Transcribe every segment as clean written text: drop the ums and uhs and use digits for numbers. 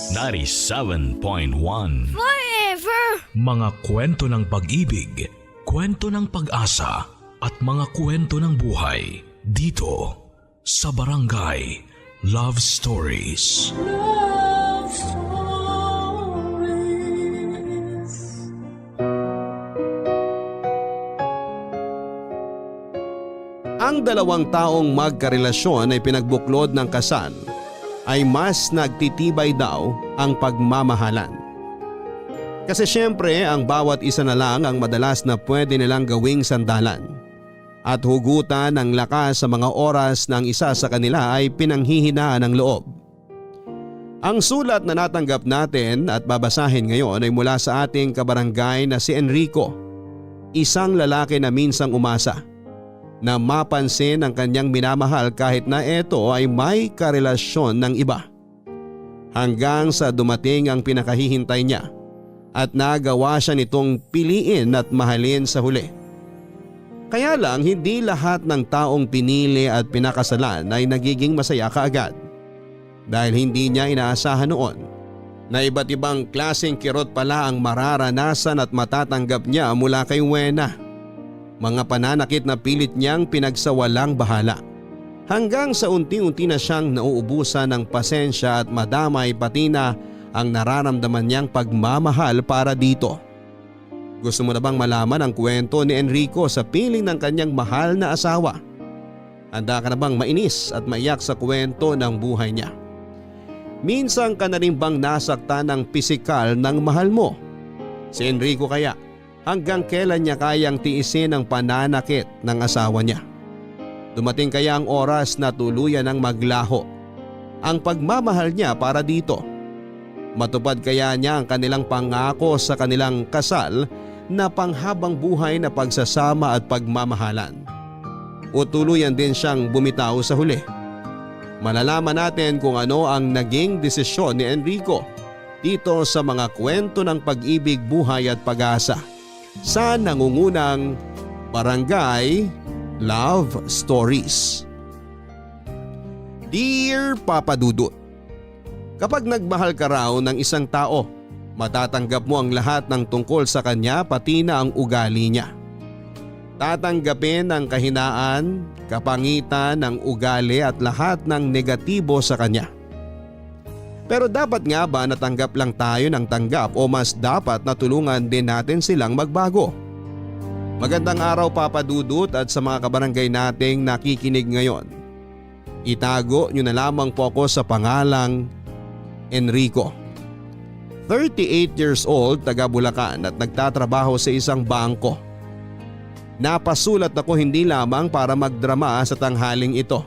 97.1 Forever! Mga kwento ng pag-ibig, kwento ng pag-asa at mga kwento ng buhay dito sa Barangay Love Stories. Love Stories. Ang dalawang taong magkarelasyon ay pinagbuklod ng kasal ay mas nagtitibay daw ang pagmamahalan. Kasi syempre ang bawat isa na lang ang madalas na pwede nilang gawing sandalan at hugutan ng lakas sa mga oras na ang isa sa kanila ay pinanghihinaan ng loob. Ang sulat na natanggap natin at babasahin ngayon ay mula sa ating kabarangay na si Enrico, isang lalaki na minsang umasa na mapansin ang kanyang minamahal kahit na ito ay may karelasyon ng iba. Hanggang sa dumating ang pinakahihintay niya at nagawa siya nitong piliin at mahalin sa huli. Kaya lang hindi lahat ng taong pinili at pinakasalan ay nagiging masaya kaagad. Dahil hindi niya inaasahan noon na iba't ibang klaseng kirot pala ang mararanasan at matatanggap niya mula kay Wena. Mga pananakit na pilit niyang pinagsawalang bahala. Hanggang sa unti-unti na siyang nauubusan ng pasensya at madamay pati na ang nararamdaman niyang pagmamahal para dito. Gusto mo na bang malaman ang kwento ni Enrico sa piling ng kanyang mahal na asawa? Handa ka na bang mainis at maiyak sa kwento ng buhay niya? Minsan ka na rin bang nasaktan ng pisikal ng mahal mo? Si Enrico kaya, hanggang kailan niya kayang tiisin ang pananakit ng asawa niya? Dumating kaya ang oras na tuluyan ng maglaho ang pagmamahal niya para dito? Matupad kaya niya ang kanilang pangako sa kanilang kasal na panghabang buhay na pagsasama at pagmamahalan? O tuluyan din siyang bumitaw sa huli? Malalaman natin kung ano ang naging desisyon ni Enrico dito sa mga kwento ng pag-ibig, buhay at pag-asa sa nangungunang Barangay Love Stories. Dear Papa Dudut, kapag nagmahal ka raw ng isang tao, matatanggap mo ang lahat ng tungkol sa kanya pati na ang ugali niya. Tatanggapin ang kahinaan, kapangitan ng ugali at lahat ng negatibo sa kanya. Pero dapat nga ba natanggap lang tayo ng tanggap o mas dapat na tulungan din natin silang magbago? Magandang araw Papa Dudut at sa mga kabarangay nating nakikinig ngayon. Itago nyo na lamang po ako sa pangalang Enrico. 38 years old, taga Bulacan at nagtatrabaho sa isang bangko. Napasulat ako hindi lamang para magdrama sa tanghaling ito,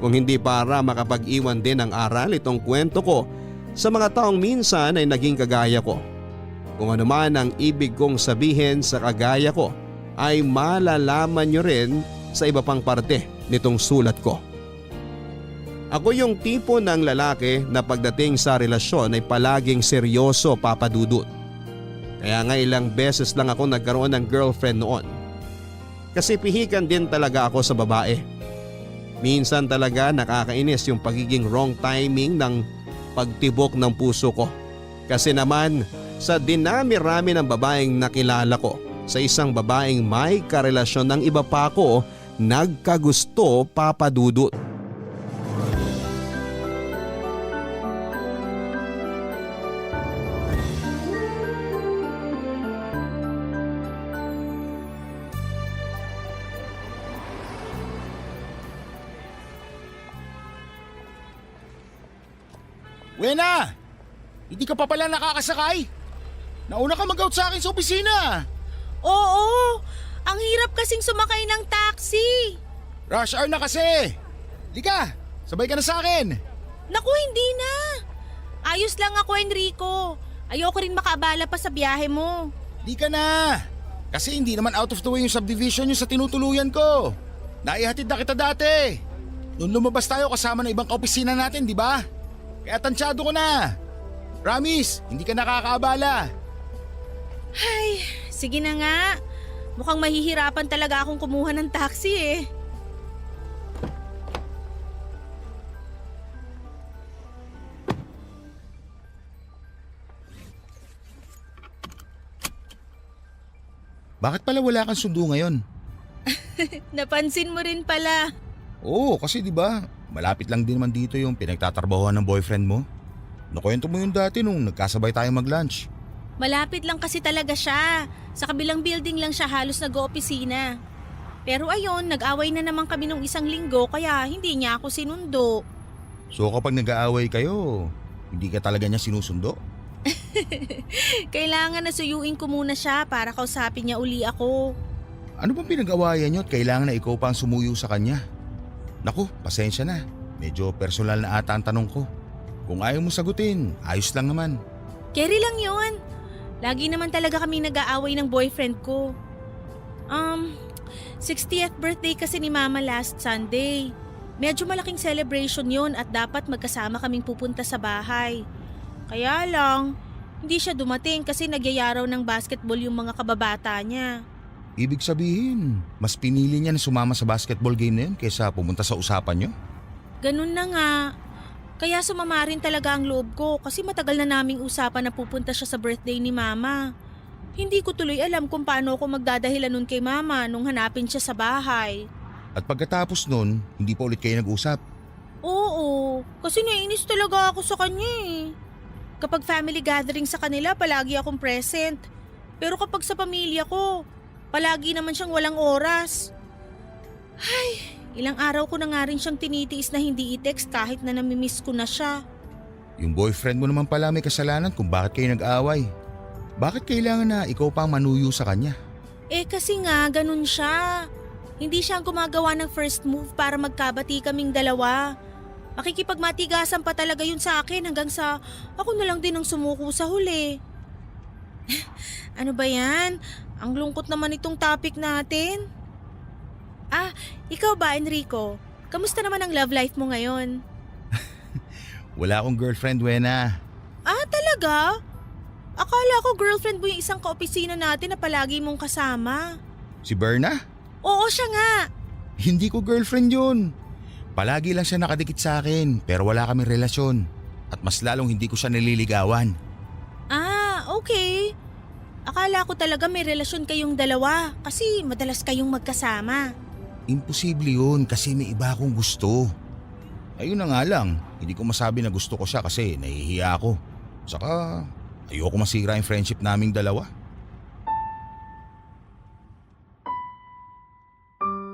kung hindi para makapag-iwan din ng aral itong kwento ko sa mga taong minsan ay naging kagaya ko. Kung ano man ang ibig kong sabihin sa kagaya ko ay malalaman nyo rin sa iba pang parte nitong sulat ko. Ako yung tipo ng lalaki na pagdating sa relasyon ay palaging seryoso, Papa Dudut. Kaya nga ilang beses lang ako nagkaroon ng girlfriend noon. Kasi pihikan din talaga ako sa babae. Minsan talaga nakakainis yung pagiging wrong timing ng pagtibok ng puso ko. Kasi naman sa dinami-rami ng babaeng nakilala ko, sa isang babaeng may karelasyon ng iba pa ako, nagkagusto, Papa Dudut. Wena! Hindi ka pa pala nakakasakay? Nauna ka mag-out sa akin sa opisina. Oo! Ang hirap kasing sumakay ng taxi! Rush hour na kasi. Lika, sabay ka na sa akin. Naku, hindi na! Ayos lang ako, Enrico. Ayoko rin makaabala pa sa biyahe mo. Di ka na. Kasi hindi naman out of the way yung subdivision yung sa tinutuluyan ko. Naihatid na kita dati. Noong lumabas tayo kasama ng ibang kaopisina natin, di ba? Kaya tansyado ko na. Promise, hindi ka nakakaabala. Ay, sige na nga. Mukhang mahihirapan talaga akong kumuha ng taxi eh. Bakit pala wala kang sundo ngayon? Napansin mo rin pala. Oo, kasi di ba malapit lang din naman dito yung pinagtatrabahuan ng boyfriend mo. Nakwento mo yun dati nung nagkasabay tayo mag-lunch. Malapit lang kasi talaga siya. Sa kabilang building lang siya halos nag-oopisina. Pero ayun, nag-away na naman kami nung isang linggo kaya hindi niya ako sinundo. So kapag nag-aaway kayo, hindi ka talaga niya sinusundo? Kailangan na suyuin ko muna siya para kausapin niya uli ako. Ano bang pinag-awayan niyo at kailangan na ikaw pa ang sumuyo sa kanya? Naku, pasensya na. Medyo personal na ata ang tanong ko. Kung ayaw mo sagutin, ayos lang naman. Carry lang yun. Lagi naman talaga kami nag-aaway ng boyfriend ko. 60th birthday kasi ni Mama last Sunday. Medyo malaking celebration yun at dapat magkasama kaming pupunta sa bahay. Kaya lang, hindi siya dumating kasi nagyayaraw ng basketball yung mga kababata niya. Ibig sabihin, mas pinili niya na sumama sa basketball game na yun kaysa pumunta sa usapan niyo? Ganun na nga. Kaya sumama rin talaga ang loob ko kasi matagal na naming usapan na pupunta siya sa birthday ni Mama. Hindi ko tuloy alam kung paano ako magdadahilan nun kay Mama nung hanapin siya sa bahay. At pagkatapos nun, hindi pa ulit kayo nag-usap? Oo, kasi naiinis talaga ako sa kanya eh. Kapag family gathering sa kanila, palagi akong present. Pero kapag sa pamilya ko, palagi naman siyang walang oras. Ay, ilang araw ko na nga rin siyang tinitiis na hindi i-text kahit na namimiss ko na siya. Yung boyfriend mo naman pala may kasalanan kung bakit kayo nag-aaway. Bakit kailangan na ikaw pa ang manuyo sa kanya? Eh kasi nga, ganun siya. Hindi siya ang gumagawa ng first move para magkabati kaming dalawa. Makikipagmatigasan pa talaga yun sa akin hanggang sa ako na lang din ang sumuko sa huli. Ano ba yan? Ang lungkot naman itong topic natin. Ikaw ba Enrico? Kamusta naman ang love life mo ngayon? Wala akong girlfriend, Wena. Talaga? Akala ko girlfriend mo yung isang kaopisina natin na palagi mong kasama. Si Berna? Oo, siya nga. Hindi ko girlfriend yun. Palagi lang siya nakadikit sa akin pero wala kaming relasyon. At mas lalong hindi ko siya nililigawan. Okay. Akala ko talaga may relasyon kayong dalawa kasi madalas kayong magkasama. Imposible yun kasi may iba akong gusto. Ayun na nga lang, hindi ko masabi na gusto ko siya kasi nahihiya ako. Saka ayoko masira yung friendship naming dalawa.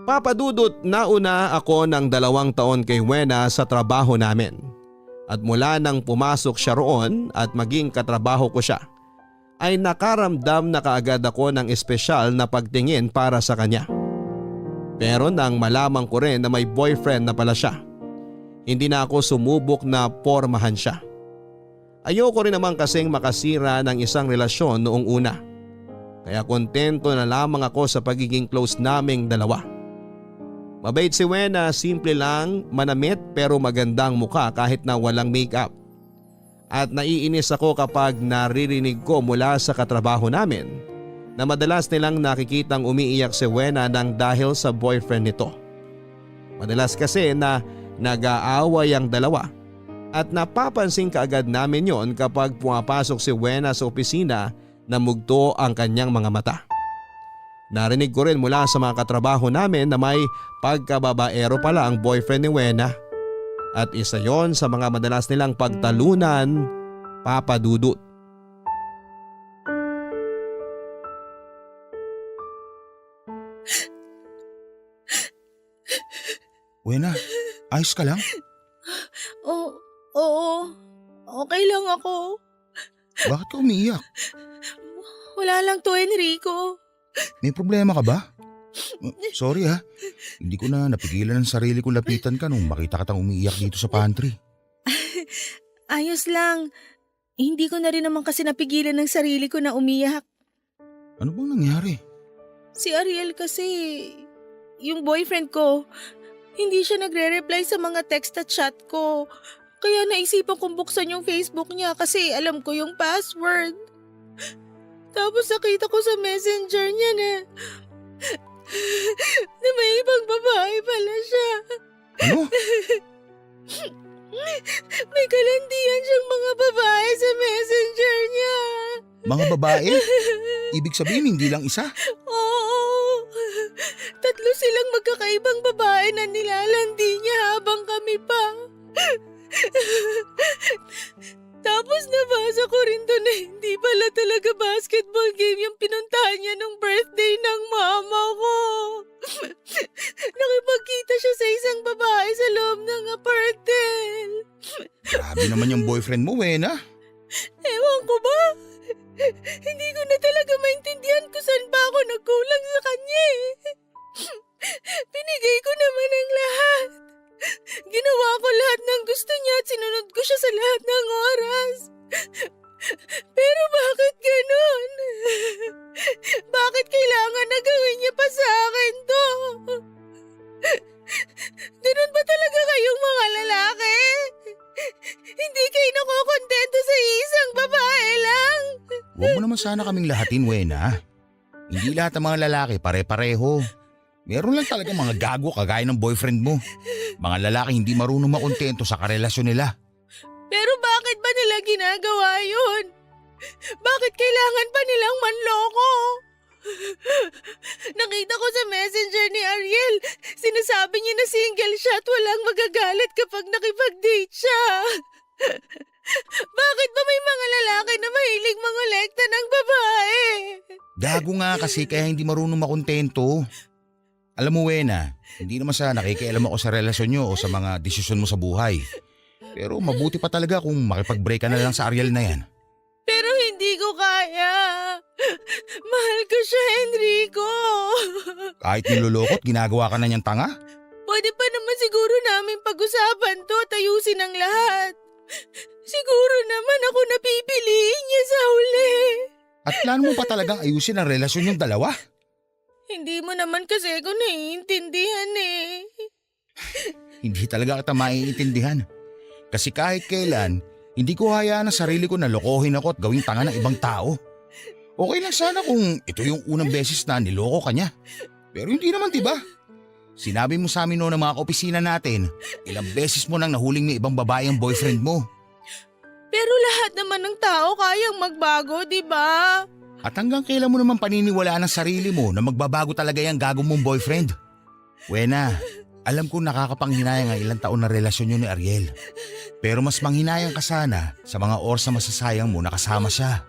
Papadudot, nauna ako ng 2 taon kay Wena sa trabaho namin. At mula nang pumasok siya roon at maging katrabaho ko siya, ay nakaramdam na kaagad ako ng espesyal na pagtingin para sa kanya. Pero nang malaman ko rin na may boyfriend na pala siya, hindi na ako sumubok na pormahan siya. Ayoko rin naman kasing makasira ng isang relasyon noong una. Kaya kontento na lamang ako sa pagiging close naming dalawa. Mabait si Wena, simple lang, manamit pero magandang mukha kahit na walang makeup. At naiinis ako kapag naririnig ko mula sa katrabaho namin na madalas nilang nakikitang umiiyak si Wena nang dahil sa boyfriend nito. Madalas kasi na nag-aaway ang dalawa at napapansin kaagad namin yon kapag pumapasok si Wena sa opisina na mugto ang kanyang mga mata. Narinig ko rin mula sa mga katrabaho namin na may pagkababaero pala ang boyfriend ni Wena. At isa yon sa mga madalas nilang pagtalunan, papadudot. Wena, ayos ka lang? Oo. Okay lang ako. Bakit ka umiiyak? Wala lang to, Enrico. May problema ka ba? Sorry ha, hindi ko na napigilan ng sarili ko lapitan ka nung makita kitang umiiyak dito sa pantry. Ayos lang. Hindi ko na rin naman kasi napigilan ng sarili ko na umiyak. Ano bang nangyari? Si Ariel kasi, yung boyfriend ko, hindi siya nagre-reply sa mga text at chat ko. Kaya naisipan kong buksan yung Facebook niya kasi alam ko yung password. Tapos nakita ko sa messenger niya na may ibang babae pala siya. Ano? May kalandian siyang mga babae sa messenger niya. Mga babae? Ibig sabihin hindi lang isa? Oo. 3 silang magkakaibang babae na nilalandi niya habang kami pa. Tapos nabasa ko rin doon na hindi pala talaga basketball game yung pinuntahan niya nung birthday ng mama ko. Nakipagkita siya sa isang babae sa loob ng apartel. Grabe naman yung boyfriend mo, Wena. Ewan ko ba? Hindi ko na talaga maintindihan kung saan pa ako nagkulang sa kanya eh. Binigay ko naman ang lahat. Ginawa ko lahat ng gusto niya at sinunod ko siya sa lahat ng oras. Pero bakit ganun? Bakit kailangan na gawin niya pa sa akin to? Ganun ba talaga kayong mga lalaki? Hindi kayo nakokontento sa isang babae lang? Huwag mo naman sana kaming lahatin, Wena. Hindi lahat ng mga lalaki pare-pareho. Meron lang talaga mga gago kagaya ng boyfriend mo. Mga lalaki hindi marunong makontento sa karelasyon nila. Pero bakit ba nila ginagawa yun? Bakit kailangan pa nilang manloko? Nakita ko sa messenger ni Ariel, sinasabi niya na single siya at walang magagalit kapag nakipag-date siya. Bakit ba may mga lalaki na mahilig mangolekta ng babae? Gago nga kasi kaya hindi marunong makontento. Alam mo, Wena, hindi naman sa nakikialam ako sa relasyon nyo o sa mga desisyon mo sa buhay. Pero mabuti pa talaga kung makipag-break ka na lang sa Ariel na yan. Pero hindi ko kaya. Mahal ko siya, Enrico. Kahit nilolokot, ginagawa ka na niyang tanga? Pwede pa naman siguro namin pag-usapan to at ayusin ang lahat. Siguro naman ako napipiliin niya sa huli. At plano mo pa talagang ayusin ang relasyon yung dalawa? Hindi mo naman kasi ako naiintindihan eh. Hindi talaga kita maiintindihan. Kasi kahit kailan, hindi ko hayaan ang sarili ko na lokohin ako at gawing tanga ng ibang tao. Okay lang sana kung ito yung unang beses na niloko ka niya. Pero hindi naman, diba? Sinabi mo sa amin noon ng mga kaopisina natin, ilang beses mo nang nahuling may ibang babae ang boyfriend mo. Pero lahat naman ng tao kayang magbago, di ba? At hanggang kailan mo naman paniniwalaan ang sarili mo na magbabago talaga yung gago mong boyfriend? Wena, alam ko nakakapanghinayang ang ilang taon na relasyon nyo ni Ariel. Pero mas manghinayang ka sana sa mga oras na masasayang mo na kasama siya.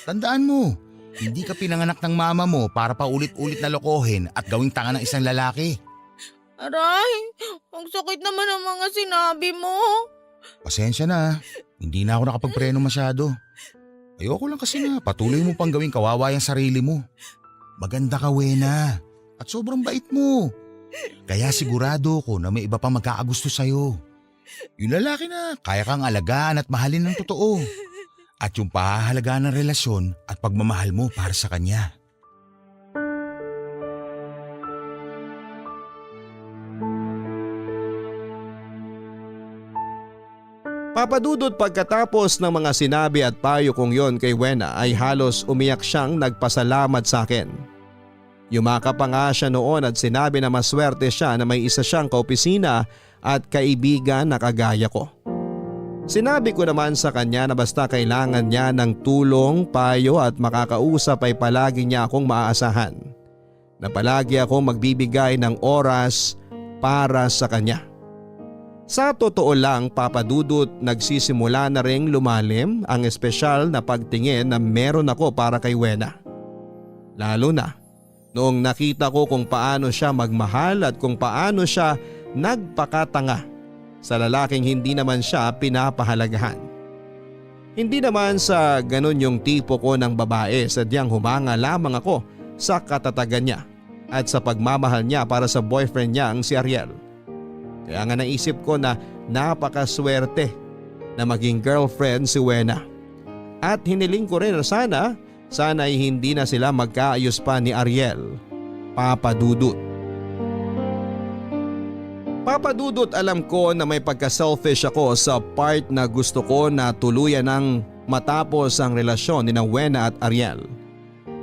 Tandaan mo, hindi ka pinanganak ng mama mo para pa ulit-ulit na lokohin at gawing tanga ng isang lalaki. Aray, ang sakit naman ang mga sinabi mo. Pasensya na, hindi na ako nakapagpreno masyado. Ayoko lang kasi na patuloy mo pang gawing kawawa yung sarili mo. Maganda ka, Wena, at sobrang bait mo. Kaya sigurado ko na may iba pang magkakagusto sa'yo. Yung lalaki na kaya kang alagaan at mahalin ng totoo. At yung pahahalagaan ng relasyon at pagmamahal mo para sa kanya. Papadudot pagkatapos ng mga sinabi at payo kong yon kay Wena ay halos umiyak siyang nagpasalamat sa akin. Yumakap pa nga siya noon at sinabi na maswerte siya na may isa siyang kaopisina at kaibigan na kagaya ko. Sinabi ko naman sa kanya na basta kailangan niya ng tulong, payo at makakausap ay palagi niya akong maaasahan. Na palagi akong magbibigay ng oras para sa kanya. Sa totoo lang, Papadudot, nagsisimula na ring lumalim ang espesyal na pagtingin na meron ako para kay Wena. Lalo na noong nakita ko kung paano siya magmahal at kung paano siya nagpakatanga sa lalaking hindi naman siya pinapahalagahan. Hindi naman sa ganun yung tipo ko ng babae, sadyang humanga lamang ako sa katatagan niya at sa pagmamahal niya para sa boyfriend niya ang si Ariel. Kaya nga naisip ko na napakaswerte na maging girlfriend si Wena. At hiniling ko rin na sana ay hindi na sila magkaayos pa ni Ariel. Papadudot. Papadudot, alam ko na may pagka-selfish ako sa part na gusto ko na tuluyan ng matapos ang relasyon ni na Wena at Ariel.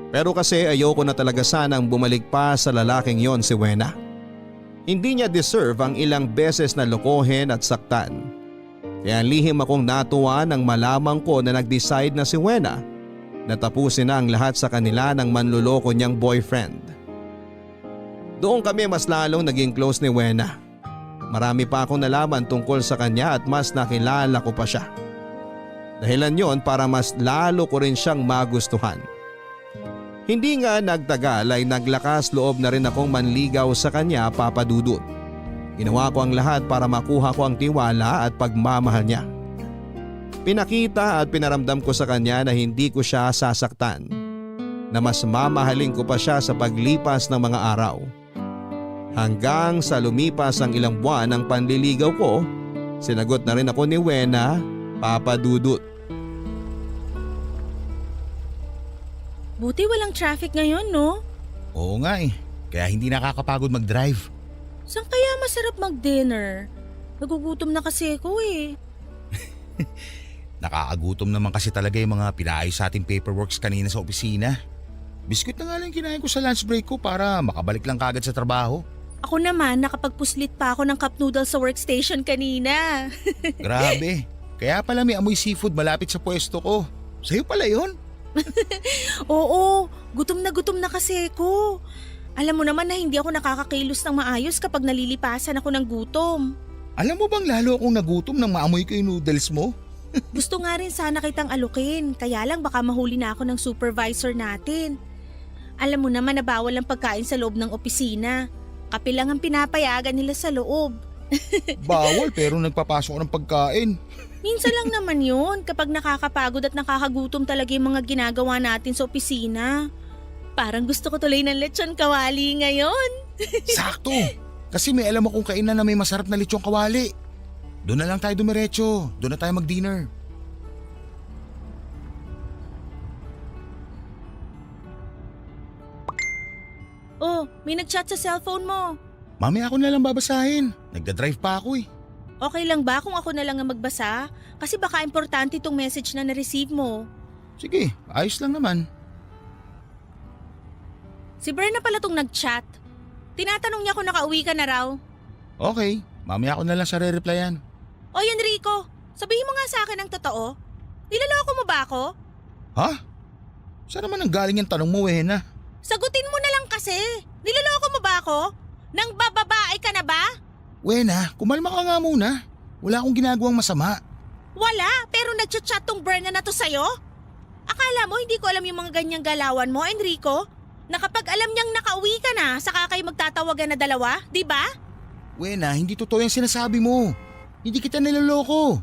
Pero kasi ayoko na talaga sanang bumalik pa sa lalaking yon si Wena. Hindi niya deserve ang ilang beses na lokohin at saktan. Kaya lihim akong natuwa nang malamang ko na nag-decide na si Wena Natapusin na ang lahat sa kanila ng manluloko niyang boyfriend. Doon kami mas lalong naging close ni Wena. Marami pa akong nalaman tungkol sa kanya at mas nakilala ko pa siya. Dahilan yon para mas lalo ko rin siyang magustuhan. Hindi nga nagtagal ay naglakas loob na rin akong manligaw sa kanya, Papa Dudut. Ginawa ko ang lahat para makuha ko ang tiwala at pagmamahal niya. Pinakita at pinaramdam ko sa kanya na hindi ko siya sasaktan, na mas mamahalin ko pa siya sa paglipas ng mga araw. Hanggang sa lumipas ang ilang buwan ng panliligaw ko, sinagot na rin ako ni Wena, Papa Dudut. Buti walang traffic ngayon, no? Oo nga eh, kaya hindi nakakapagod mag-drive. Saan kaya masarap mag-dinner? Nagugutom na kasi ako eh. Nakakagutom naman kasi talaga yung mga pinaayos sa ating paperworks kanina sa opisina. Biskuit na nga lang kinain ko sa lunch break ko para makabalik lang kagad sa trabaho. Ako naman, nakapagpuslit pa ako ng cup noodles sa workstation kanina. Grabe, kaya pala may amoy seafood malapit sa pwesto ko. Sa'yo pala yun? Oo, gutom na kasi ako. Alam mo naman na hindi ako nakakakilos ng maayos kapag nalilipasan ako ng gutom. Alam mo bang lalo akong nagutom nang maamoy ko yung noodles mo? Gusto nga rin sana kitang alukin, kaya lang baka mahuli na ako ng supervisor natin. Alam mo naman na bawal ang pagkain sa loob ng opisina. Kape lang ang pinapayagan nila sa loob. Bawal pero nagpapasok ng pagkain. Minsan lang naman yun kapag nakakapagod at nakakagutom talaga yung mga ginagawa natin sa opisina. Parang gusto ko tuloy ng lechon kawali ngayon. Sakto! Kasi may alam akong kainan na may masarap na lechong kawali. Doon na lang tayo dumiretso. Doon na tayo mag-dinner. Oh, may nag-chat sa cellphone mo. Mamaya ako na lang babasahin. Nagda-drive pa ako eh. Okay lang ba kung ako na lang ang magbasa? Kasi baka importante itong message na na-receive mo. Sige, ayos lang naman. Si Berna pala tong nag-chat. Tinatanong niya kung nakauwi ka na raw. Okay, mamaya ako na lang siya re-replyan. Oy Enrico, sabihin mo nga sa akin ang totoo. Niloloko mo ba ako? Ha? Saan naman ang galing yung tanong mo, Wena? Sagutin mo na lang kasi. Niloloko mo ba ako? Nang bababae ka na ba? Wena, kumalma ka nga muna. Wala akong ginagawang masama. Wala, pero nag-chat tong Berna na to sa'yo? Akala mo hindi ko alam yung mga ganyang galawan mo, Enrico? Na kapag alam niyang nakauwi ka na, saka kayo magtatawagan na dalawa, di ba? Wena, hindi totoo yung sinasabi mo. Hindi kita niloloko.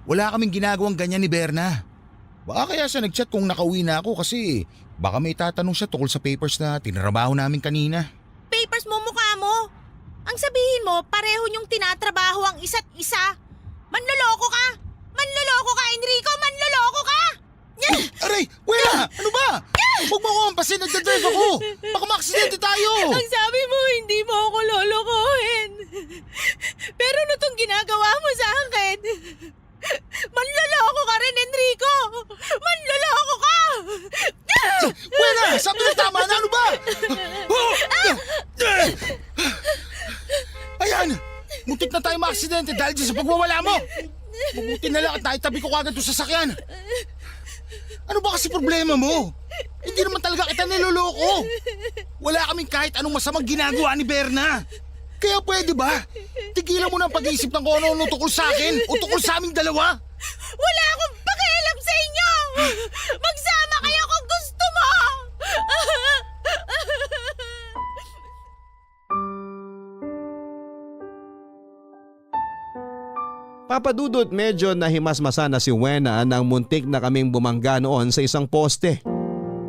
Wala kaming ginagawang ganyan ni Berna. Baka kaya siya nag-chat kung nakauwi na ako kasi baka may tatanong siya tungkol sa papers na tinrabaho namin kanina. Papers mo mukha mo. Ang sabihin mo, pareho niyong tinatrabaho ang isa't isa. Manloloko ka! Manloloko ka, Enrico! Manloloko ka! Aray! Wena! Ano ba? Huwag mo ako hampasin, nagdadrive ako! Baka maaksidente tayo! Ang sabi mo, hindi mo ako lolokohin. Pero ano tong ginagawa mo sa akin? Manloloko ka rin, Enrico! Manloloko ka! Wena! Sabi na tama na! Ano ba? Ayan! Muntik na tayo maaksidente dahil dyan sa pagwawala mo! Mabuti na lang at naitabi ko kagad ito sa sakyan! Ano ba kasi problema mo? Hindi naman talaga kita niloloko! Wala kaming kahit anong masamang ginagawa ni Berna! Kaya pwede ba? Tigilan mo na ang pag-iisip ng kung ano tungkol sa akin o tungkol sa aming dalawa! Wala akong pakialam sa inyo! Magsama kayo kung gusto mo! Papadudot, medyo nahimasmasa na si Wena nang muntik na kaming bumangga noon sa isang poste.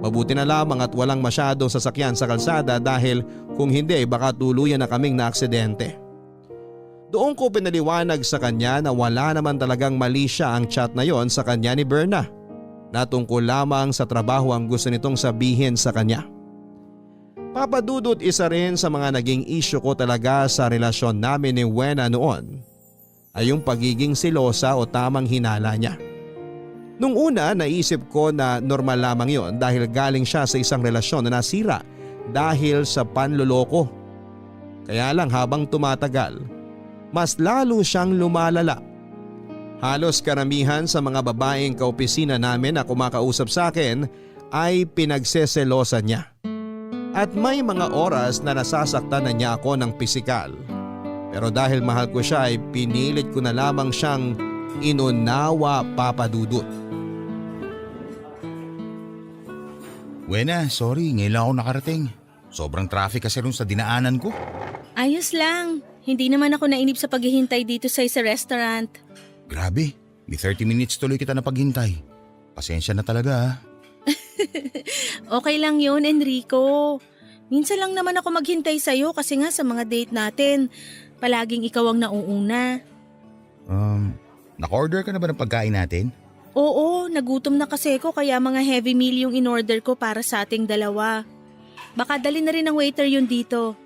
Mabuti na lamang at walang masyadong sasakyan sa kalsada dahil kung hindi baka tuluyan na kaming naaksidente. Doon ko pinaliwanag sa kanya na wala naman talagang mali siya ang chat na yon sa kanya ni Berna. Na tungkol lamang sa trabaho ang gusto nitong sabihin sa kanya. Papadudot, isa rin sa mga naging issue ko talaga sa relasyon namin ni Wena noon ay yung pagiging silosa o tamang hinala niya. Nung una naisip ko na normal lamang yon dahil galing siya sa isang relasyon na nasira dahil sa panloloko. Kaya lang habang tumatagal, mas lalo siyang lumalala. Halos karamihan sa mga babaeng kaopisina namin na kumakausap sa akin ay pinagseselosan niya. At may mga oras na nasasaktan na niya ako ng pisikal. Pero dahil mahal ko siya ay pinilit ko na lamang siyang inunawa, Papa Dudut. Wena, sorry, ngayon lang ako nakarating. Sobrang traffic kasi rin sa dinaanan ko. Ayos lang. Hindi naman ako nainip sa paghihintay dito sa restaurant. Grabe, may 30 minutes tuloy kita na paghintay. Pasensya na talaga ha. Okay lang yun, Enrico. Minsan lang naman ako maghintay sa'yo kasi nga sa mga date natin, palaging ikaw ang nauuna. Naka-order ka na ba ng pagkain natin? Oo, nagutom na kasi ko kaya mga heavy meal yung in-order ko para sa ating dalawa. Baka dali na rin ng waiter yun dito.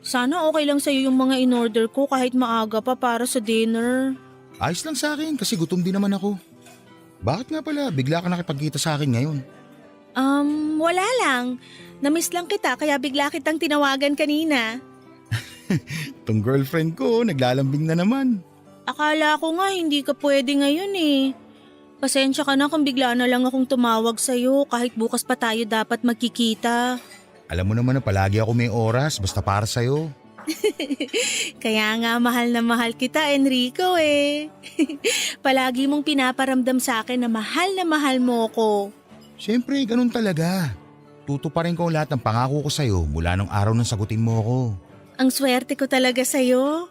Sana okay lang sa'yo yung mga in-order ko kahit maaga pa para sa dinner. Ayos lang sa akin kasi gutom din naman ako. Bakit nga pala bigla ka nakipagkita sa akin ngayon? Wala lang. Namiss lang kita kaya bigla kitang tinawagan kanina. Tong girlfriend ko naglalambing na naman. Akala ko nga hindi ka pwede ngayon eh. Pasensya ka na kung bigla na lang akong tumawag sa'yo kahit bukas pa tayo dapat magkikita. Alam mo naman na palagi ako may oras basta para sa'yo. Kaya nga mahal na mahal kita, Enrico eh. Palagi mong pinaparamdam sa akin na mahal mo ko. Siyempre, ganun talaga. Tutuparin ko lahat ng pangako ko sa'yo mula nung araw nang sagutin mo ako. Ang swerte ko talaga sa'yo.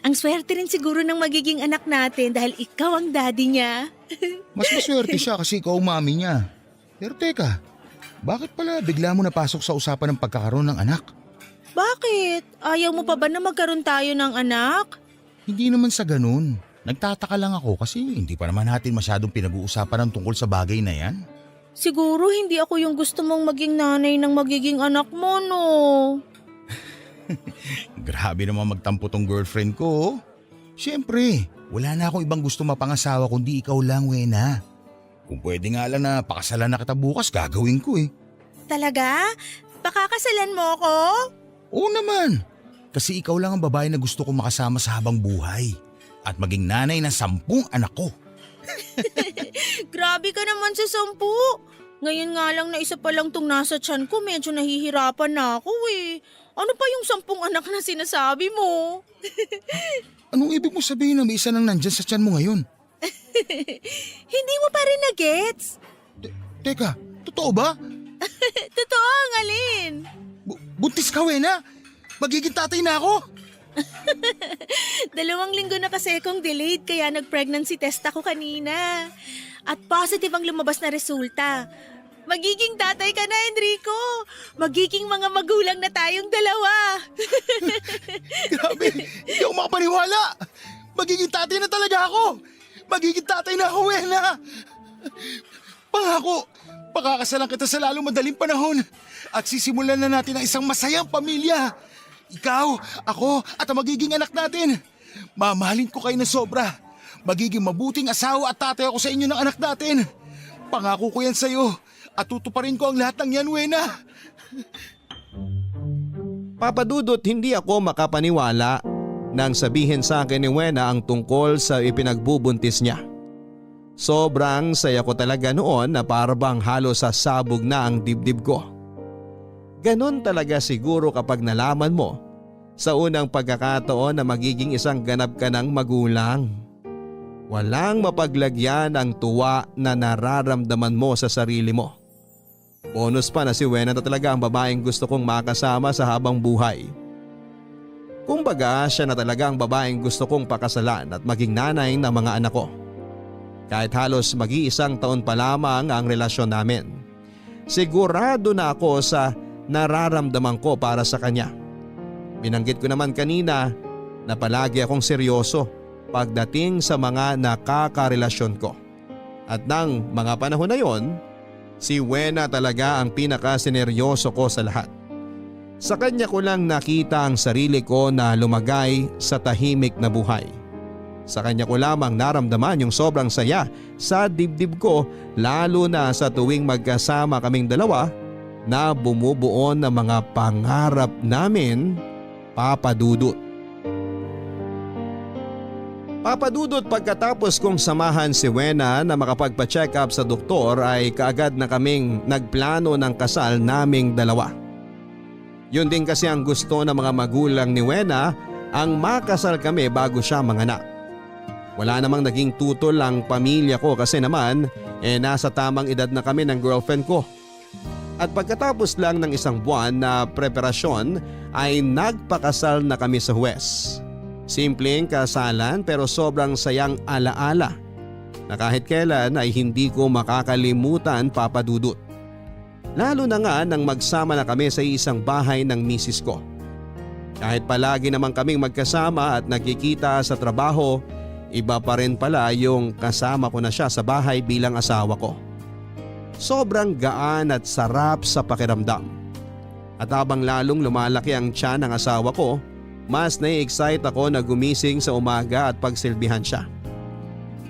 Ang swerte rin siguro ng magiging anak natin dahil ikaw ang daddy niya. Mas maswerte siya kasi ikaw ang mami niya. Pero teka, bakit pala bigla mo napasok sa usapan ng pagkakaroon ng anak? Bakit? Ayaw mo pa ba na magkaroon tayo ng anak? Hindi naman sa ganun. Nagtataka lang ako kasi hindi pa naman natin masyadong pinag-uusapan ng tungkol sa bagay na yan. Siguro hindi ako yung gusto mong maging nanay ng magiging anak mo, no? Grabe naman magtampo tong girlfriend ko. Siyempre, wala na akong ibang gusto mapangasawa kundi ikaw lang, Wena. Kung pwede nga lang na pakasalan na kita bukas, gagawin ko eh. Talaga? Pakakasalan mo ako? Oo naman. Kasi ikaw lang ang babae na gusto kong makasama sa habang buhay. At maging nanay ng 10 anak ko. Grabe ka naman sa 10. Ngayon nga lang na isa pa lang tong nasa tiyan ko, medyo nahihirapan na ako eh. Ano pa yung 10 anak na sinasabi mo? Anong ibig mo sabihin na may isa nang nandyan sa tiyan mo ngayon? Hindi mo pa rin na-gets? Teka, totoo ba? Totoo, ang alin? Buntis ka, Wena? Magiging tatay na ako? 2 linggo na kasi akong delayed kaya nag-pregnancy test ako kanina. At positive ang lumabas na resulta. Magiging tatay ka na, Enrico. Magiging mga magulang na tayong dalawa. Grabe, hindi ako makapaniwala. Magiging tatay na talaga ako. Magiging tatay na ako, Wena. Pangako, pakakasalan kita sa lalong madaling panahon. At sisimulan na natin ang isang masayang pamilya. Ikaw, ako, at ang magiging anak natin. Mamahalin ko kayo na sobra. Magiging mabuting asawa at tatay ako sa inyo ng anak natin. Pangako ko yan sa'yo. At tutuparin ko ang lahat ng yan, Wena. Papa Dudut, hindi ako makapaniwala nang sabihin sa akin ni Wena ang tungkol sa ipinagbubuntis niya. Sobrang saya ko talaga noon na parang halos sasabog na ang dibdib ko. Ganon talaga siguro kapag nalaman mo sa unang pagkakataon na magiging isang ganap ka ng magulang. Walang mapaglagyan ang tuwa na nararamdaman mo sa sarili mo. Bonus pa na si Wena na talaga ang babaeng gusto kong makasama sa habang buhay. Kumbaga siya na talaga ang babaeng gusto kong pakasalan at maging nanay ng mga anak ko. Kahit halos mag-iisang taon pa lamang ang relasyon namin. Sigurado na ako sa nararamdaman ko para sa kanya. Binanggit ko naman kanina na palagi akong seryoso pagdating sa mga nakakarelasyon ko. At nang mga panahon na yon, si Wena talaga ang pinakasineryoso ko sa lahat. Sa kanya ko lang nakita ang sarili ko na lumagay sa tahimik na buhay. Sa kanya ko lamang naramdaman yung sobrang saya sa dibdib ko, lalo na sa tuwing magkasama kaming dalawa na bumubuo ng mga pangarap namin, Papa Dudut. Papadudot, pagkatapos kong samahan si Wena na makapagpa-check up sa doktor ay kaagad na kaming nagplano ng kasal naming dalawa. Yun din kasi ang gusto ng mga magulang ni Wena, ang makasal kami bago siya manganak. Wala namang naging tutol ang pamilya ko kasi naman nasa tamang edad na kami ng girlfriend ko. At pagkatapos lang ng isang buwan na preparasyon ay nagpakasal na kami sa huwes. Simpleng kasalan pero sobrang sayang alaala na kahit kailan ay hindi ko makakalimutan, Papa Dudut. Lalo na nga nang magsama na kami sa isang bahay ng misis ko. Kahit palagi naman kaming magkasama at nagkikita sa trabaho, iba pa rin pala yung kasama ko na siya sa bahay bilang asawa ko. Sobrang gaan at sarap sa pakiramdam. At habang lalong lumalaki ang tiyan ng asawa ko, mas nai-excite ako na gumising sa umaga at pagsilbihan siya.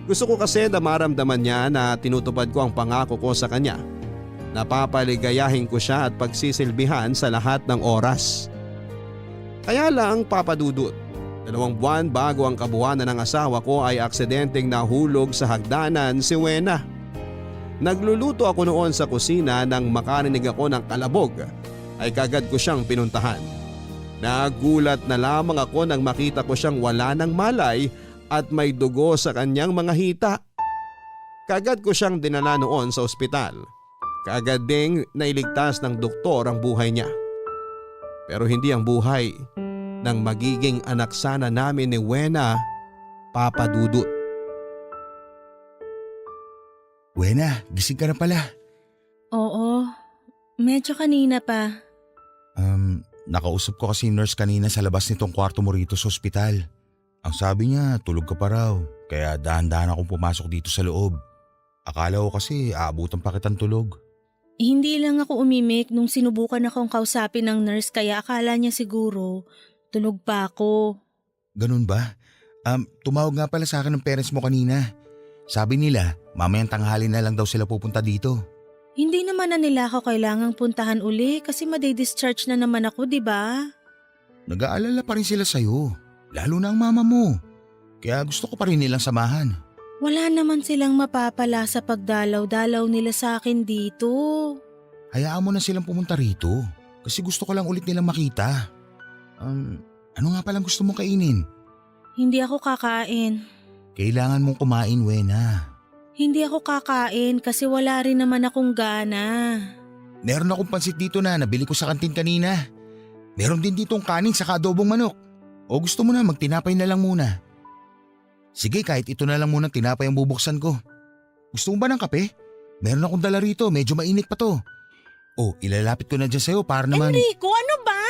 Gusto ko kasi na maramdaman niya na tinutupad ko ang pangako ko sa kanya. Napapaligayahin ko siya at pagsisilbihan sa lahat ng oras. Kaya lang, Papa Dudut, 2 buwan bago ang kabuwanan ng asawa ko ay aksidenteng nahulog sa hagdanan si Wena. Nagluluto ako noon sa kusina nang makarinig ako ng kalabog ay kagad ko siyang pinuntahan. Nagulat na lamang ako nang makita ko siyang wala ng malay at may dugo sa kanyang mga hita. Kagad ko siyang dinala noon sa ospital. Kagad ding nailigtas ng doktor ang buhay niya. Pero hindi ang buhay ng magiging anak sana namin ni Wena, Papa Dudut. Wena, gising ka na pala. Oo, medyo kanina pa. Nakausap ko kasi yung nurse kanina sa labas nitong kwarto mo rito sa ospital. Ang sabi niya, tulog ka pa raw. Kaya dahan-dahan akong pumasok dito sa loob. Akala ko kasi aabutan pa kitang tulog. Hindi lang ako umimik nung sinubukan akong kausapin ng nurse kaya akala niya siguro tulog pa ako. Ganun ba? Tumawag nga pala sa akin ng parents mo kanina. Sabi nila, mamayang tanghali na lang daw sila pupunta dito. Hindi naman na nila ako kailangang puntahan uli kasi madi-discharge na naman ako, di ba? Nag-aalala pa rin sila sa'yo, lalo na ang mama mo. Kaya gusto ko pa rin nilang samahan. Wala naman silang mapapala sa pagdalaw-dalaw nila sa akin dito. Hayaan mo na silang pumunta rito kasi gusto ko lang ulit nilang makita. Ano nga palang gusto mong kainin? Hindi ako kakain. Kailangan mong kumain, Wena. Hindi ako kakain kasi wala rin naman akong gana. Meron akong pansit dito na nabili ko sa kantin kanina. Meron din ditong kanin sa adobong manok. O gusto mo na magtinapay na lang muna? Sige, kahit ito na lang muna tinapay ang bubuksan ko. Gusto mo ba ng kape? Meron akong dala rito, medyo mainit pa to. O, ilalapit ko na dyan sa'yo para naman… Enrico, ano ba?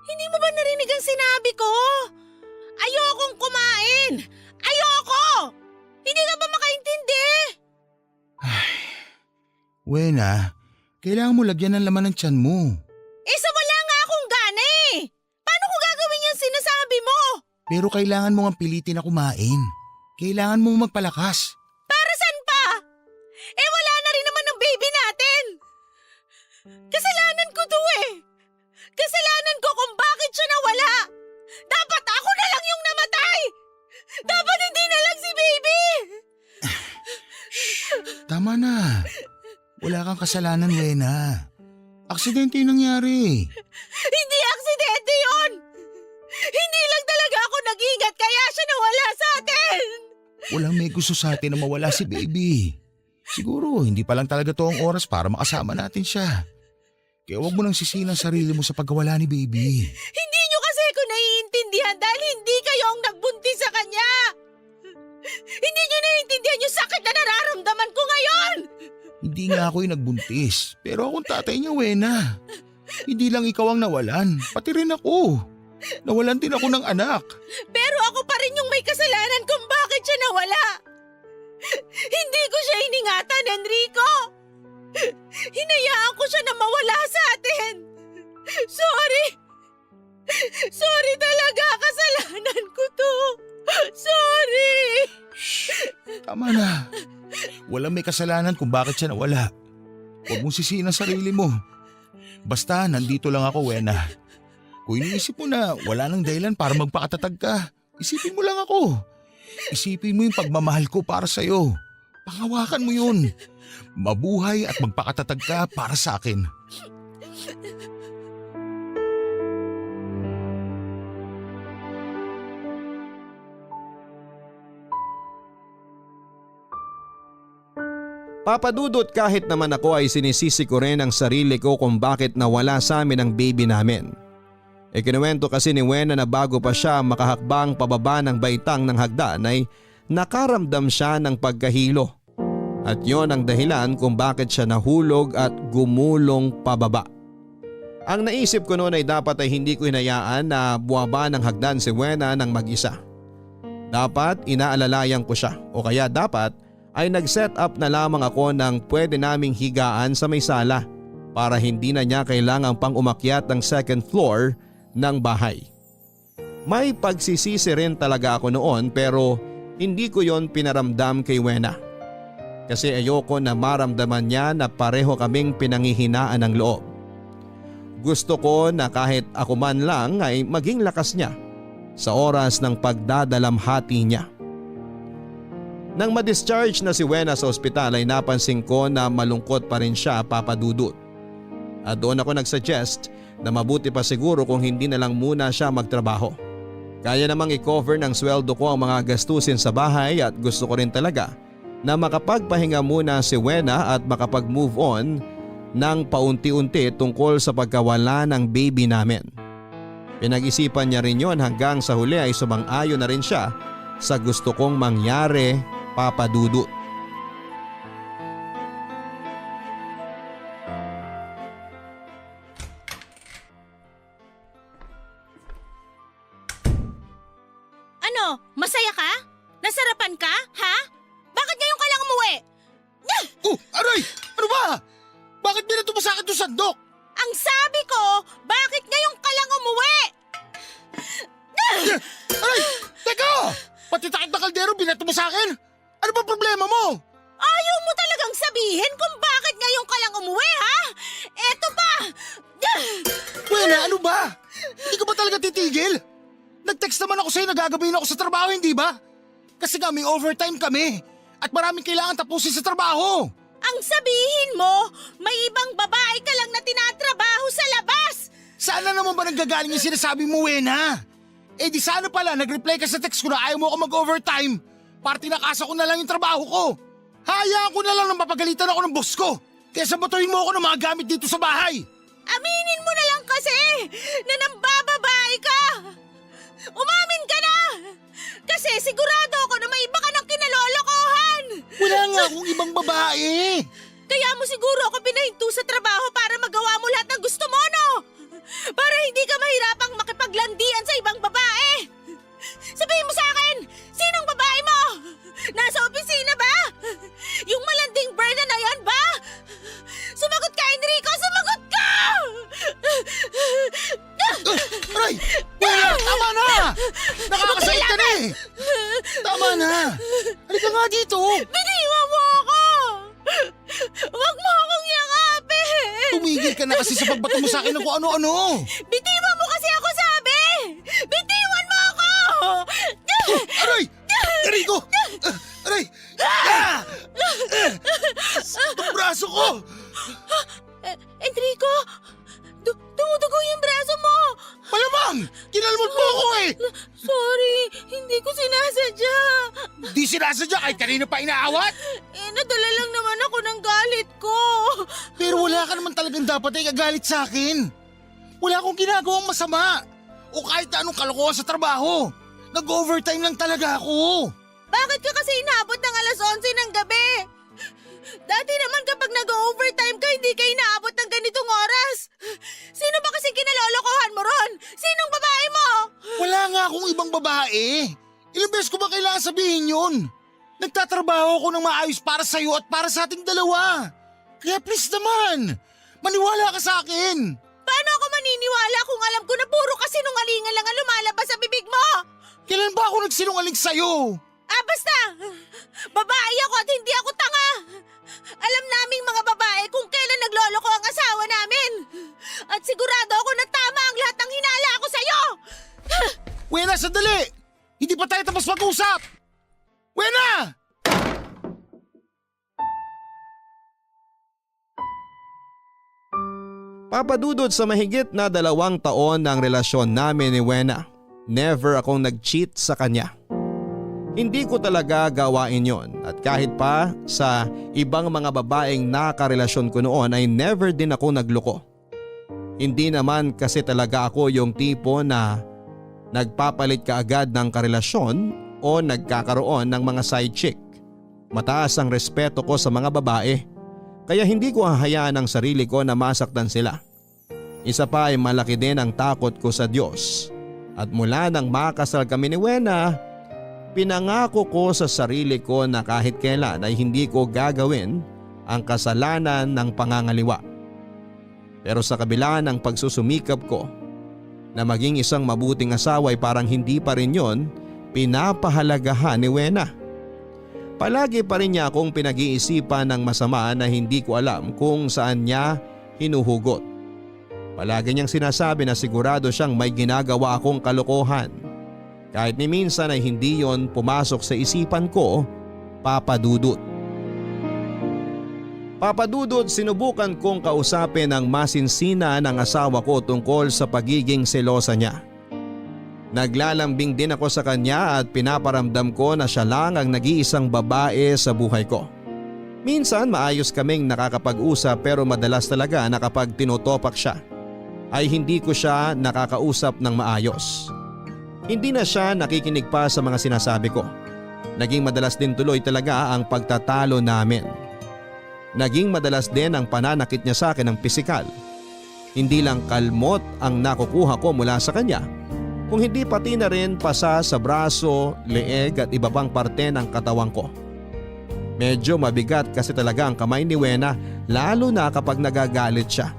Hindi mo ba narinig ang sinabi ko? Ayokong kumain! Ayoko! Hindi ka ba makaintindi? Wena, kailangan mo lagyan ng laman ng tiyan mo. Sa wala nga akong gana eh! Paano ko gagawin yung sinasabi mo? Pero kailangan mo nga pilitin na kumain. Kailangan mo magpalakas. Para saan pa? Wala na rin naman ng baby natin! Kasalanan ko to eh! Kasalanan ko kung bakit siya nawala! Dapat ako na lang yung namatay! Dapat hindi na lang si baby! Tama na. Wala kang kasalanan, Wena. Aksidente yung nangyari. Hindi aksidente yun! Hindi lang talaga ako nag-ingat kaya siya nawala sa atin! Walang may gusto sa atin na mawala si baby. Siguro hindi pa lang talaga to ang oras para makasama natin siya. Kaya huwag mo nang sisihin ang sarili mo sa pagkawala ni baby. Hindi niyo kasi ako naiintindihan dahil hindi kayo ang nagbuntis sa kanya! Hindi niyo naiintindihan yung sakit na nararamdaman ko ngayon! Hindi nga ako yung nagbuntis, pero akong tatay niya, Wena. Hindi lang ikaw ang nawalan, pati rin ako. Nawalan din ako ng anak. Pero ako pa rin yung may kasalanan kung bakit siya nawala. Hindi ko siya iningatan, Enrico. Hinayaan ko siya na mawala sa atin. Sorry. Sorry talaga, kasalanan ko to. Sorry. Tama na. Walang may kasalanan kung bakit siya nawala. Huwag mong sisihin ang sarili mo. Basta nandito lang ako, Wena. Kung iniisip mo na wala nang dahilan para magpakatatag ka, Isipin mo lang ako. Isipin mo yung pagmamahal ko para sa'yo. Panghawakan mo yun. Mabuhay at magpakatatag ka para sa akin. Papadudot, kahit naman ako ay sinisisi ko rin ang sarili ko kung bakit nawala sa amin ang baby namin. Ikinuwento kasi ni Wena na bago pa siya makahakbang pababa ng baitang ng hagdan ay nakaramdam siya ng pagkahilo. At yon ang dahilan kung bakit siya nahulog at gumulong pababa. Ang naisip ko noon ay dapat ay hindi ko hinayaan na buwaba ng hagdan si Wena ng mag-isa. Dapat inaalalayan ko siya, o kaya dapat ay nag-set up na lamang ako ng pwede naming higaan sa may sala para hindi na niya kailangang pang umakyat ng second floor ng bahay. May pagsisisi rin talaga ako noon, pero hindi ko yon pinaramdam kay Wena. Kasi ayoko na maramdaman niya na pareho kaming pinanghihinaan ng loob. Gusto ko na kahit ako man lang ay maging lakas niya sa oras ng pagdadalamhati niya. Nang ma-discharge na si Wena sa ospital ay napansin ko na malungkot pa rin siya, Papa Dudut. At doon ako nagsuggest na mabuti pa siguro kung hindi na lang muna siya magtrabaho. Kaya namang i-cover ng sweldo ko ang mga gastusin sa bahay at gusto ko rin talaga na makapagpahinga muna si Wena at makapag-move on ng paunti-unti tungkol sa pagkawala ng baby namin. Pinag-isipan niya rin yon hanggang sa huli ay sumang-ayon na rin siya sa gusto kong mangyari, Papa Dudut. Ano? Masaya ka? Nasarapan ka? Ha? Bakit ngayon ka lang umuwi? Oh, aray! Ano ba? Bakit binato mo sa akin itong sandok? Ang sabi ko, bakit ngayon ka lang umuwi? Aray! Teka! Pati takip na kaldero binato mo sa akin? Ano ba problema mo? Ayaw mo talagang sabihin kung bakit ngayon ka lang umuwi, ha? Eto pa! Wena, ano ba? Hindi ka ba talaga titigil? Nag-text naman ako sa'yo na gagabayin ako sa trabaho, hindi ba? Kasi nga may overtime kami at maraming kailangan tapusin sa trabaho. Ang sabihin mo, may ibang babae ka lang na tinatrabaho sa labas! Sana naman ba nanggagaling yung sinasabi mo, Wena? Eh di sana pala nag-reply ka sa text ko na ayaw mo ako mag-overtime para tinakasa ko na lang yung trabaho ko. Hayaan ko na lang na mapagalitan ako ng boss ko kaysa batuhin mo ako ng mga gamit dito sa bahay. Aminin mo na lang kasi na nambababae ka! Umamin ka na! Kasi sigurado ako na may iba ka ng kinalolokohan! Wala nga akong ibang babae. Kaya mo siguro ako pinahinto sa trabaho para magawa mo lahat ng gusto mo, no? Para hindi ka mahirapang makipaglandian sa ibang babae! Sabihin mo sa akin, sinong babae mo? Nasa opisina ba? Yung malanding Berna na yan ba? Sumagot ka, Enrico! Sumagot ka! Aray! Wena, tama na! Nakakasakit ka na eh! Tama na! Halika nga dito! Biniwan mo ako! Huwag mo akong yakapin! Tumigil ka na kasi sa pagbato mo sa akin ng kung ano-ano! Bitiwan mo kasi ako, sabi! Bitiwan mo ako! Aray! Enrico! Aray! Ah! Itong braso ko! Enrico! Dumudugo yung braso mo! Malamang! Kinalmot mo ako eh! Sorry, hindi ko sinasadya. Di sinasadya kahit kanina pa inaawat! Nadala lang naman ako ng galit ko. Pero wala ka naman talagang dapat ay kagalit sa akin. Wala akong ginagawang masama. O kahit na anong kalokohan sa trabaho. Nag-overtime lang talaga ako. Bakit ka kasi inaabot ng alas 11 ng gabi? Dati naman kapag nag-overtime ka, hindi ka inaabot ng ganitong oras. Sino ba kasi kinalolokohan mo ron? Sinong babae mo? Wala nga akong ibang babae. Ilang beses ko ba kailangan sabihin yun? Nagtatrabaho ako ng maayos para sa'yo at para sa ating dalawa. Kaya please naman, maniwala ka sa akin. Paano ako maniniwala kung alam ko na puro kasinungalingan lang ang lumalabas sa bibig mo? Kailan ba ako nagsinungaling sa'yo? Basta! Babae ako at hindi ako tanga! Alam naming mga babae kung kailan nagloloko ang asawa namin! At sigurado ako na tama ang lahat ng hinala ko sa'yo! Wena, sandali! Hindi pa tayo tapos mag-usap! Wena! Papadudod sa mahigit na 2 taon ng relasyon namin ni Wena, never akong nag-cheat sa kanya. Hindi ko talaga gawain yon at kahit pa sa ibang mga babaeng nakarelasyon ko noon ay never din ako nagloko. Hindi naman kasi talaga ako yung tipo na nagpapalit kaagad ng karelasyon o nagkakaroon ng mga side chick. Mataas ang respeto ko sa mga babae kaya hindi ko hahayaan ang sarili ko na masaktan sila. Isa pa ay malaki din ang takot ko sa Diyos at mula nang makasal kami ni Wena, pinangako ko sa sarili ko na kahit kailan ay hindi ko gagawin ang kasalanan ng pangangaliwa. Pero sa kabila ng pagsusumikap ko na maging isang mabuting asawa ay parang hindi pa rin yon pinapahalagahan ni Wena. Palagi pa rin niya akong pinag-iisipan ng masama na hindi ko alam kung saan niya hinuhugot. Palagi niyang sinasabi na sigurado siyang may ginagawa akong kalokohan. Kahit ni minsan ay hindi yon pumasok sa isipan ko, Papa Dudut. Papa Dudut, sinubukan kong kausapin ang masinsina ng asawa ko tungkol sa pagiging selosa niya. Naglalambing din ako sa kanya at pinaparamdam ko na siya lang ang nag-iisang babae sa buhay ko. Minsan maayos kaming nakakapag-usap pero madalas talaga na kapag tinutopak siya ay hindi ko siya nakakausap ng maayos. Hindi na siya nakikinig pa sa mga sinasabi ko. Naging madalas din tuloy talaga ang pagtatalo namin. Naging madalas din ang pananakit niya sa akin ng pisikal. Hindi lang kalmot ang nakukuha ko mula sa kanya, kung hindi pati na rin pasa sa braso, leeg at iba pang parte ng katawan ko. Medyo mabigat kasi talaga ang kamay ni Wena lalo na kapag nagagalit siya.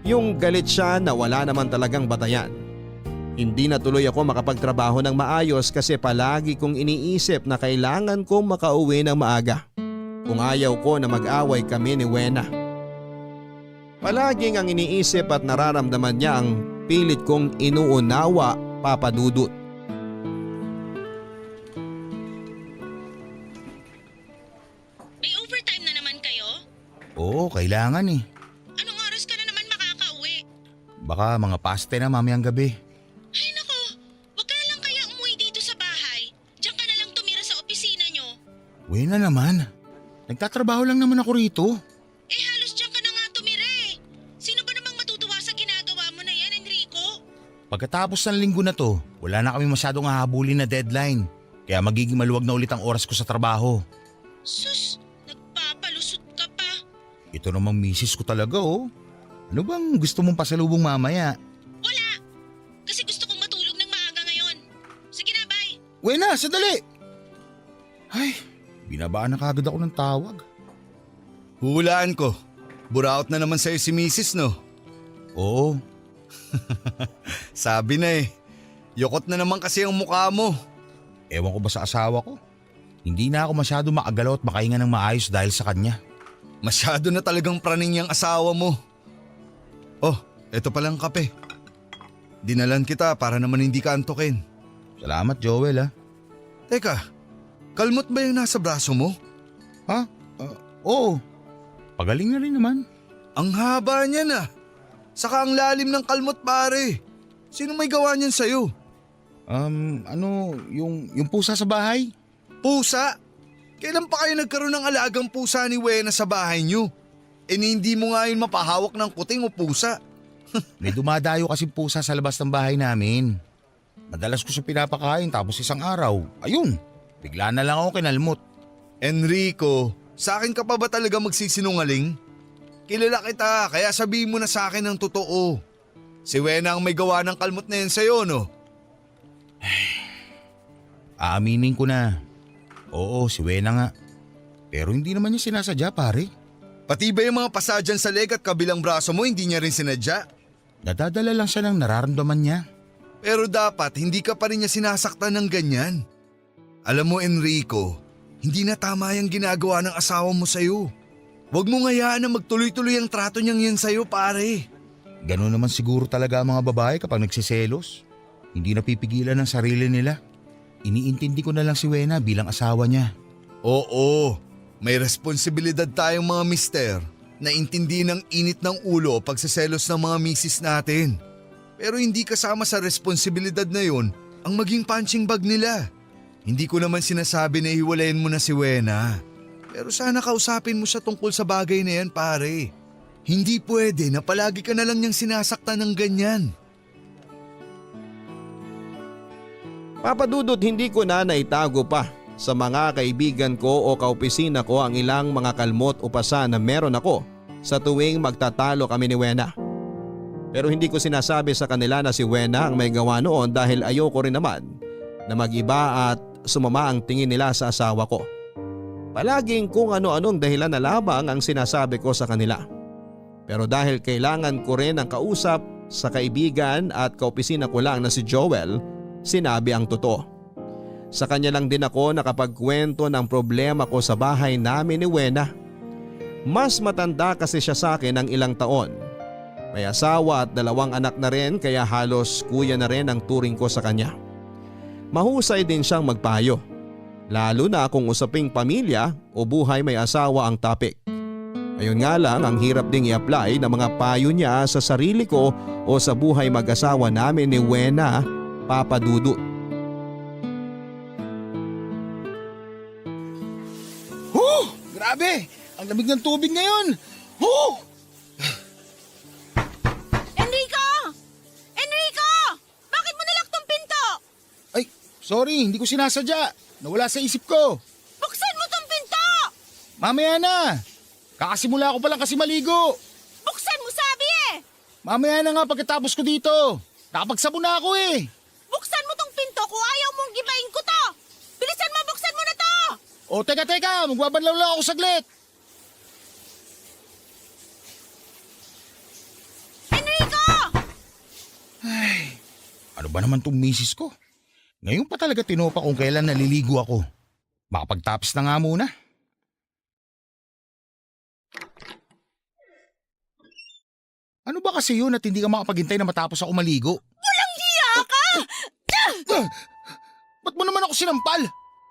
Yung galit siya na wala naman talagang batayan. Hindi na tuloy ako makapagtrabaho ng maayos kasi palagi kong iniisip na kailangan kong makauwi ng maaga. Kung ayaw ko na mag-away kami ni Wena. Palaging ang iniisip at nararamdaman niya ang pilit kong inuunawa, Papa Dudut. May overtime na naman kayo? Oo, kailangan eh. Anong oras ka na naman makakauwi? Baka mga past 10 na mamayang gabi. Ay nako, wag ka na lang kaya umuwi dito sa bahay. Diyan ka na lang tumira sa opisina nyo. Wena naman. Nagtatrabaho lang naman ako rito. Eh halos diyan ka na nga tumira eh. Sino ba namang matutuwa sa ginagawa mo na yan, Enrico? Pagkatapos ng linggo na to, wala na kami masyadong hahabulin na deadline. Kaya magiging maluwag na ulit ang oras ko sa trabaho. Sus, nagpapalusot ka pa. Ito namang misis ko talaga oh. Ano bang gusto mong pasalubong mamaya? Wala! Kasi gusto kong matulog ng maaga ngayon. Sige na, bye! Wena, sandali! Ay, binabaan na kagad ako ng tawag. Hulaan ko. Buraot na naman sa'yo si Mrs. no? Oo, Sabi na eh. Yokot na naman kasi ang mukha mo. ewan ko ba sa asawa ko? Hindi na ako masyado makagalaw at makahinga ng maayos dahil sa kanya. Masyado na talagang praning yung asawa mo. Oh, eto palang kape. Dinalan kita para naman hindi ka antukin. Salamat Joel Teka, kalmot ba yung nasa braso mo? Ha? Oo. Pagaling na rin naman. Ang haba niya na. Saka ang lalim ng kalmot pare. Sino may gawa niyan sa'yo? Yung pusa sa bahay? Pusa? Kailan pa kayo nagkaroon ng alagang pusa ni Wena sa bahay niyo? Hindi mo nga yun mapahawak ng kuting o pusa. May dumadayo kasi pusa sa labas ng bahay namin. Madalas ko siya pinapakain tapos isang araw, ayun, bigla na lang ako kinalmot. Enrico, sa akin ka pa ba talaga magsisinungaling? Kilala kita, kaya sabihin mo na sa akin ang totoo. Si Wena ang may gawa ng kalmot na yan sa'yo, no? Aaminin ko na. Oo, si Wena nga. Pero hindi naman niya sinasadya pare. Pati ba yung mga pasadyan sa leg at kabilang braso mo hindi niya rin sinadya? Nadadala lang siya ng nararamdaman niya. Pero dapat hindi ka pa rin niya sinasaktan ng ganyan. Alam mo Enrico, hindi na tama yung ginagawa ng asawa mo sa'yo. Huwag mo ngayaan na magtuloy-tuloy ang trato niyang yan sa'yo pare. Ganun naman siguro talaga ang mga babae kapag nagsiselos. Hindi napipigilan ng sarili nila. iniintindi ko na lang si Wena bilang asawa niya. Oo, may responsibilidad tayong mga mister na intindi ng init ng ulo pagsaselos ng mga misis natin. Pero hindi kasama sa responsibilidad na yun ang maging punching bag nila. Hindi ko naman sinasabi na hiwalayin mo na si Wena. Pero sana kausapin mo siya tungkol sa bagay na yan, pare. Hindi pwede na palagi ka na lang niyang sinasaktan ng ganyan. Papa Dudut, hindi ko na naitago pa sa mga kaibigan ko o kaopisina ko ang ilang mga kalmot o pasa na meron ako sa tuwing magtatalo kami ni Wena. Pero hindi ko sinasabi sa kanila na si Wena ang may gawa noon dahil ayoko rin naman na mag-iba at sumama ang tingin nila sa asawa ko. Palaging kung ano-anong dahilan na lamang ang sinasabi ko sa kanila. Pero dahil kailangan ko rin ang kausap sa kaibigan at kaopisina ko lang na si Joel, sinabi ang totoo. Sa kanya lang din ako nakapagkwento ng problema ko sa bahay namin ni Wena. Mas matanda kasi siya sa akin ng ilang taon. May asawa at 2 anak na rin kaya halos kuya na rin ang turing ko sa kanya. Mahusay din siyang magpayo. Lalo na kung usaping pamilya o buhay may asawa ang topic. Ayun nga lang, ang hirap ding i-apply na mga payo niya sa sarili ko o sa buhay mag-asawa namin ni Wena, Papa Dudut. Grabe! Ang lamig ng tubig ngayon! Enrico! Enrico! Bakit mo nilak tong pinto? Ay, sorry, hindi ko sinasadya. Nawala sa isip ko. Buksan mo tong pinto! Mamaya na! Kakasimula ko pa lang kasi maligo. Buksan mo sabi eh! Mamaya na nga pagkatapos ko dito. Nakapagsabon na ako eh. Buksan mo tong pinto kung ayaw mong gibain ko to! Bilisan mo, buksan mo na to! O teka, magbabanlaw lang ako saglit. Enrico! Ano ba naman tong misis ko? Ngayon pa talaga tinopa kung kailan naliligo ako. Makapagtapos na nga muna. Ano ba kasi yun at hindi ka makapaghintay na matapos ako maligo? Walang hiya ka! Ba't mo naman ako sinampal?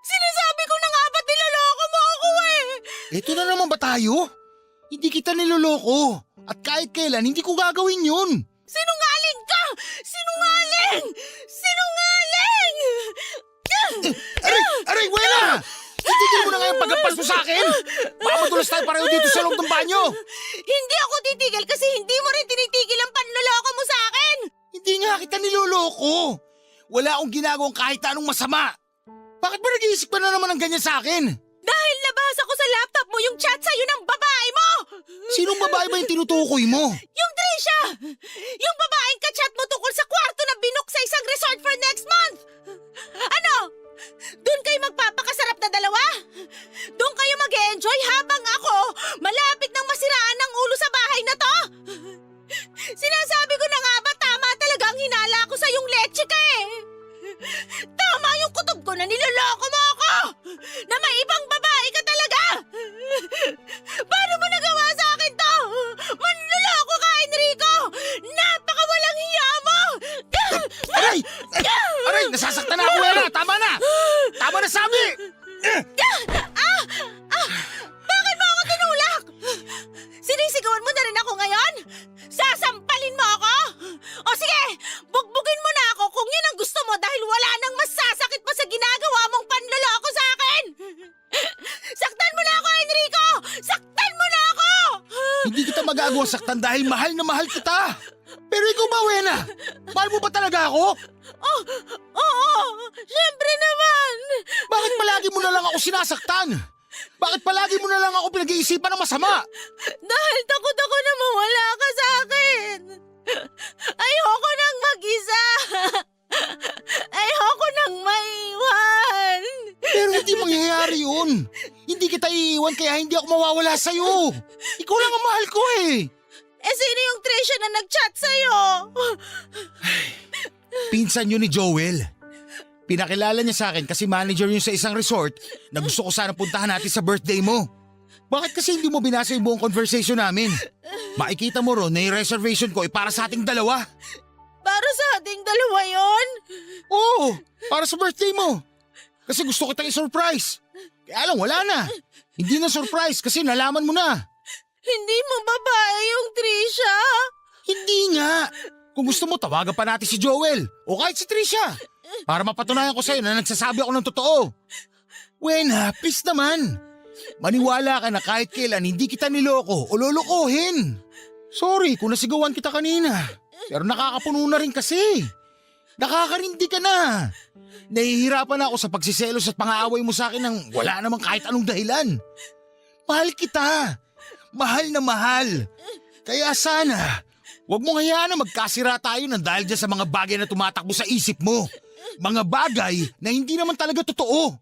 Sinasabi ko na nga ba't niloloko mo ako eh! Ito na naman ba tayo? Hindi kita niloloko. At kahit kailan, hindi ko gagawin yun. Sinungaling ka! Sinungaling! Sinungaling! Aray, Wena! Titigil mo na nga yung pagkampas mo sa akin! Baka madulas tayo pareho dito sa loob ng banyo! Hindi ako titigil kasi hindi mo rin tinitigil ang panloloko mo sa akin! Hindi nga kita niloloko! Wala akong ginagawang kahit anong masama! Bakit ba nag-iisip ka na naman ng ganyan sa akin? Dahil nabasa ko sa laptop mo yung chat sa'yo ng babae mo! Sinong babae ba yung tinutukoy mo? Yung Trisha! Yung babaeng kachat mo tungkol sa kwarto na binook sa isang resort for next month! Ano? Doon kayo magpapakasarap na dalawa? Doon kayo mag-e-enjoy habang ako malapit nang masiraan ng ulo sa bahay na to? Sinasabi ko na nga ba tama talaga ang hinala ko sa yung leche ka eh? Tama yung kutob ko na niloloko mo ako! Na may ibang babae ka talaga! Paano mo nagawa sa akin to? Manloloko ka, Enrico! Napakawalang hiya mo! Aray! Aray! Nasasaktan na ako, Wena! Tama na! Tama na sabi! Bakit mo ako tinulak? Sinisigawan mo na rin ako ngayon? Sasampalin mo ako? O sige, bugbugin mo na ako kung yun ang gusto mo dahil wala nang masasakit pa sa ginagawa mong panloloko sa akin! Saktan mo na ako, Enrico! Saktan mo na ako! Hindi kita magagawa saktan dahil mahal na mahal kita! Pero ikaw ba, Wena? Mahal mo ba talaga ako? Oo, syempre naman! Bakit palagi mo na lang ako sinasaktan? Bakit palagi mo na lang ako pinag-iisipan ng masama? Dahil takot ako na mawala ka sa akin! Ayoko nang mag-isa! Ayoko nang maiwan! Pero hindi mangyayari yun. Hindi kita iiwan kaya hindi ako mawawala sa'yo. Ikaw lang ang mahal ko eh. Eh sino yung Trisha na nag-chat sa'yo? Pinsan yun ni Joel. Pinakilala niya sa akin kasi manager yun sa isang resort na gusto ko sana puntahan natin sa birthday mo. Bakit kasi hindi mo binasa yung buong conversation namin? Makikita mo ron na yung reservation ko ay para sa ating dalawa. Para sa ating dalawa yon? Oo, para sa birthday mo. Kasi gusto kitang i-surprise. Kaya lang wala na. Hindi na surprise kasi nalaman mo na. Hindi mo babae yung Trisha. Hindi nga. Kung gusto mo, tawagan pa natin si Joel o kahit si Trisha para mapatunayan ko sa'yo na nagsasabi ako ng totoo. Wena, please naman. Maniwala ka na kahit kailan hindi kita niloko o lolokohin. Sorry kung nasigawan kita kanina. Pero nakakapuno na rin kasi. Nakakarindi ka na. Nahihirapan ako sa pagsiselos at pang-aaway mo sa akin ng wala namang kahit anong dahilan. Mahal kita. Mahal na mahal. Kaya sana, wag mo hayaan na magkasira tayo ng dahil dyan sa mga bagay na tumatakbo sa isip mo. Mga bagay na hindi naman talaga totoo.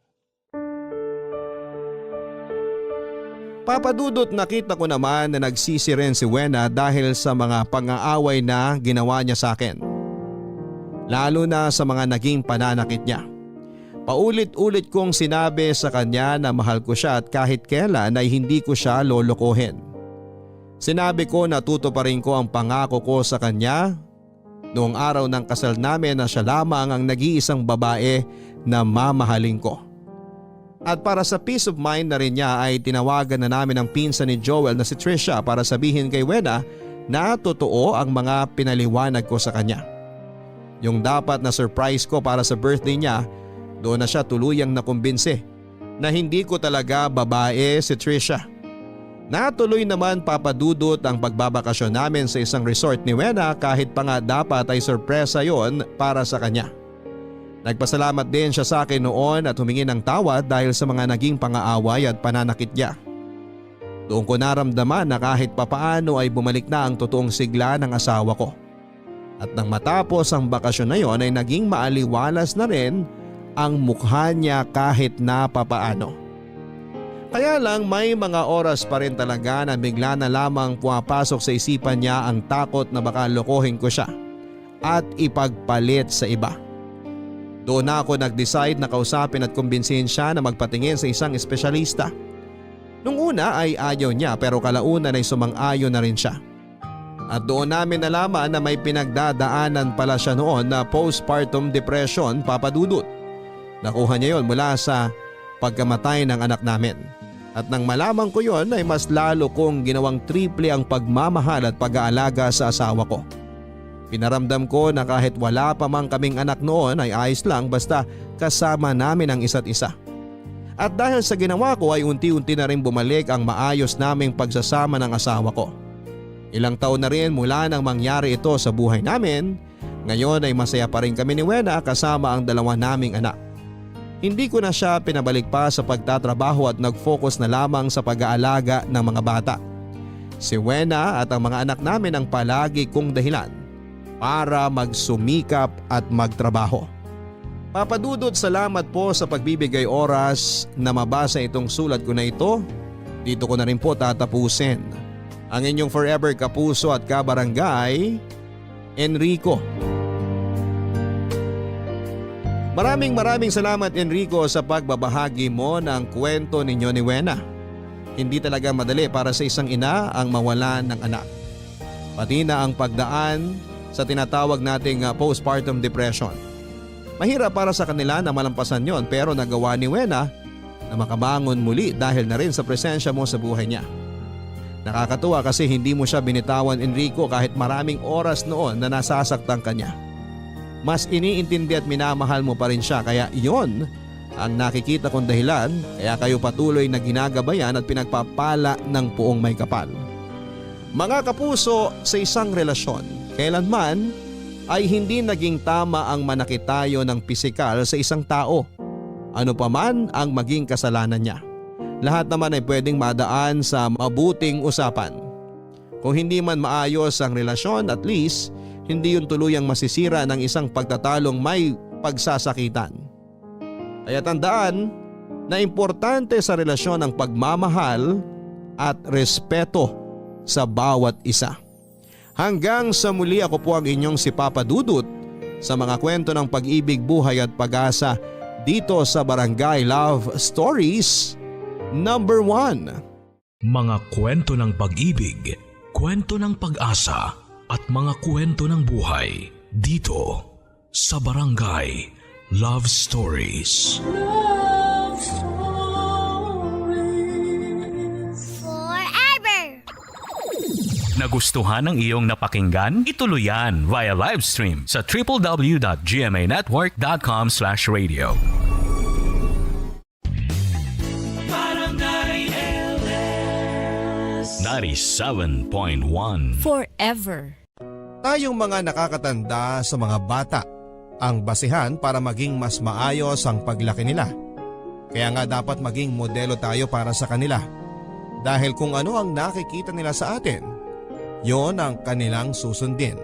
Papadudot, nakita ko naman na nagsisi rin si Wena dahil sa mga pang-aaway na ginawa niya sa akin. Lalo na sa mga naging pananakit niya. Paulit-ulit kong sinabi sa kanya na mahal ko siya at kahit kailan ay hindi ko siya lolokohin. Sinabi ko na tutuparin ko ang pangako ko sa kanya noong araw ng kasal namin na siya lamang ang nag-iisang babae na mamahalin ko. At para sa peace of mind na rin niya ay tinawagan na namin ang pinsan ni Joel na si Trisha para sabihin kay Wena na totoo ang mga pinaliwanag ko sa kanya. Yung dapat na surprise ko para sa birthday niya, doon na siya tuluyang nakumbinse na hindi ko talaga babae si Trisha. Natuloy naman, Papadudot, ang pagbabakasyon namin sa isang resort ni Wena kahit pa nga dapat ay sorpresa yon para sa kanya. Nagpasalamat din siya sa akin noon at humingi ng tawad dahil sa mga naging pang-aaway at pananakit niya. Doon ko naramdaman na kahit papaano ay bumalik na ang totoong sigla ng asawa ko. At nang matapos ang bakasyon na yon ay naging maaliwalas na rin ang mukha niya kahit na papaano. Kaya lang may mga oras pa rin talaga na bigla na lamang pumapasok sa isipan niya ang takot na baka lokohin ko siya at ipagpalit sa iba. Doon na ako nag-decide na kausapin at kumbinsihin siya na magpatingin sa isang espesyalista. Nung una ay ayaw niya pero kalaunan ay sumang-ayon na rin siya. At doon namin nalaman na may pinagdadaanan pala siya noon na postpartum depression, Papadudot. Nakuha niya yon mula sa pagkamatay ng anak namin. At nang malaman ko yon ay mas lalo kong ginawang triple ang pagmamahal at pag-aalaga sa asawa ko. Pinaramdam ko na kahit wala pa mang kaming anak noon ay ayos lang basta kasama namin ang isa't isa. At dahil sa ginawa ko ay unti-unti na rin bumalik ang maayos naming pagsasama ng asawa ko. Ilang taon na rin mula nang mangyari ito sa buhay namin, ngayon ay masaya pa rin kami ni Wena kasama ang dalawa naming anak. Hindi ko na siya pinabalik pa sa pagtatrabaho at nag-focus na lamang sa pag-aalaga ng mga bata. Si Wena at ang mga anak namin ang palagi kong dahilan para magsumikap at magtrabaho. Papadudot, salamat po sa pagbibigay oras na mabasa itong sulat ko na ito. Dito ko na rin po tatapusin. Ang inyong forever kapuso at kabarangay, Enrico. Maraming salamat, Enrico, sa pagbabahagi mo ng kwento ninyo ni Wena. Hindi talaga madali para sa isang ina ang mawalan ng anak. Pati na ang pagdaan sa tinatawag nating postpartum depression. Mahirap para sa kanila na malampasan yon pero nagawa ni Wena na makabangon muli dahil na rin sa presensya mo sa buhay niya. Nakakatuwa kasi hindi mo siya binitawan, Enrico, kahit maraming oras noon na nasasaktan ka niya. Mas iniintindi at minamahal mo pa rin siya kaya iyon ang nakikita kong dahilan kaya kayo patuloy na ginagabayan at pinagpapala ng puong may kapal. Mga kapuso, sa isang relasyon, kailanman ay hindi naging tama ang manakit tayo ng pisikal sa isang tao. Ano pa man ang maging kasalanan niya. Lahat naman ay pwedeng madaan sa mabuting usapan. Kung hindi man maayos ang relasyon, at least hindi yun tuluyang masisira ng isang pagtatalong may pagsasakitan. Kaya tandaan na importante sa relasyon ang pagmamahal at respeto sa bawat isa. Hanggang sa muli, ako po ang inyong si Papadudot sa mga kwento ng pag-ibig, buhay at pag-asa dito sa Barangay Love Stories Number 1. Mga kwento ng pag-ibig, kwento ng pag-asa at mga kwento ng buhay dito sa Barangay Love Stories. Love Stories. Forever! Nagustuhan ng iyong napakinggan? Ituloy yan via live stream sa www.gmanetwork.com/radio. Barangay LS 97.1. Forever. Tayong mga nakakatanda sa mga bata ang basihan para maging mas maayos ang paglaki nila. Kaya nga dapat maging modelo tayo para sa kanila. Dahil kung ano ang nakikita nila sa atin, yon ang kanilang susundin.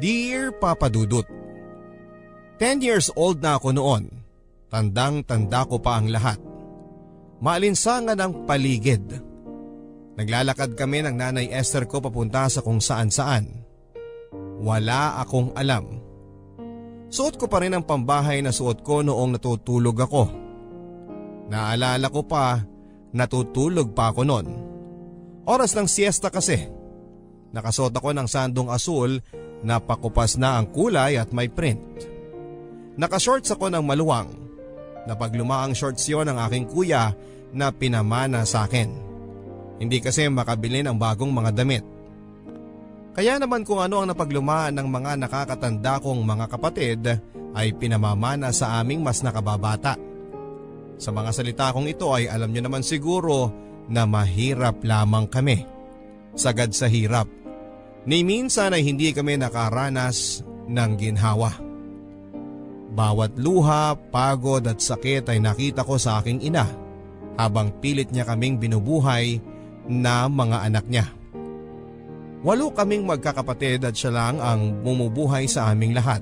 Dear Papa Dudut, 10 years old na ako noon. Tandang-tanda ko pa ang lahat. Maalinsangan ang paligid. Naglalakad kami ng Nanay Esther ko papunta sa kung saan-saan. Wala akong alam. Suot ko pa rin ang pambahay na suot ko noong natutulog ako. Naalala ko pa, natutulog pa ako noon. Oras ng siesta kasi. Nakasuot ako ng sandong asul na pakupas na ang kulay at may print. Nakashorts ako ng maluwang. Napaglumaang shorts yon ng aking kuya na pinamana sa akin. Hindi kasi makabili ng bagong mga damit. Kaya naman kung ano ang napaglumaan ng mga nakakatanda kong mga kapatid ay pinamamana sa aming mas nakababata. Sa mga salita kong ito ay alam nyo naman siguro na mahirap lamang kami. Sagad sa hirap. Ni minsan ay hindi kami nakaranas ng ginhawa. Bawat luha, pagod at sakit ay nakita ko sa aking ina habang pilit niya kaming binubuhay na mga anak niya. 8 kaming magkakapatid at siya lang ang bumubuhay sa aming lahat.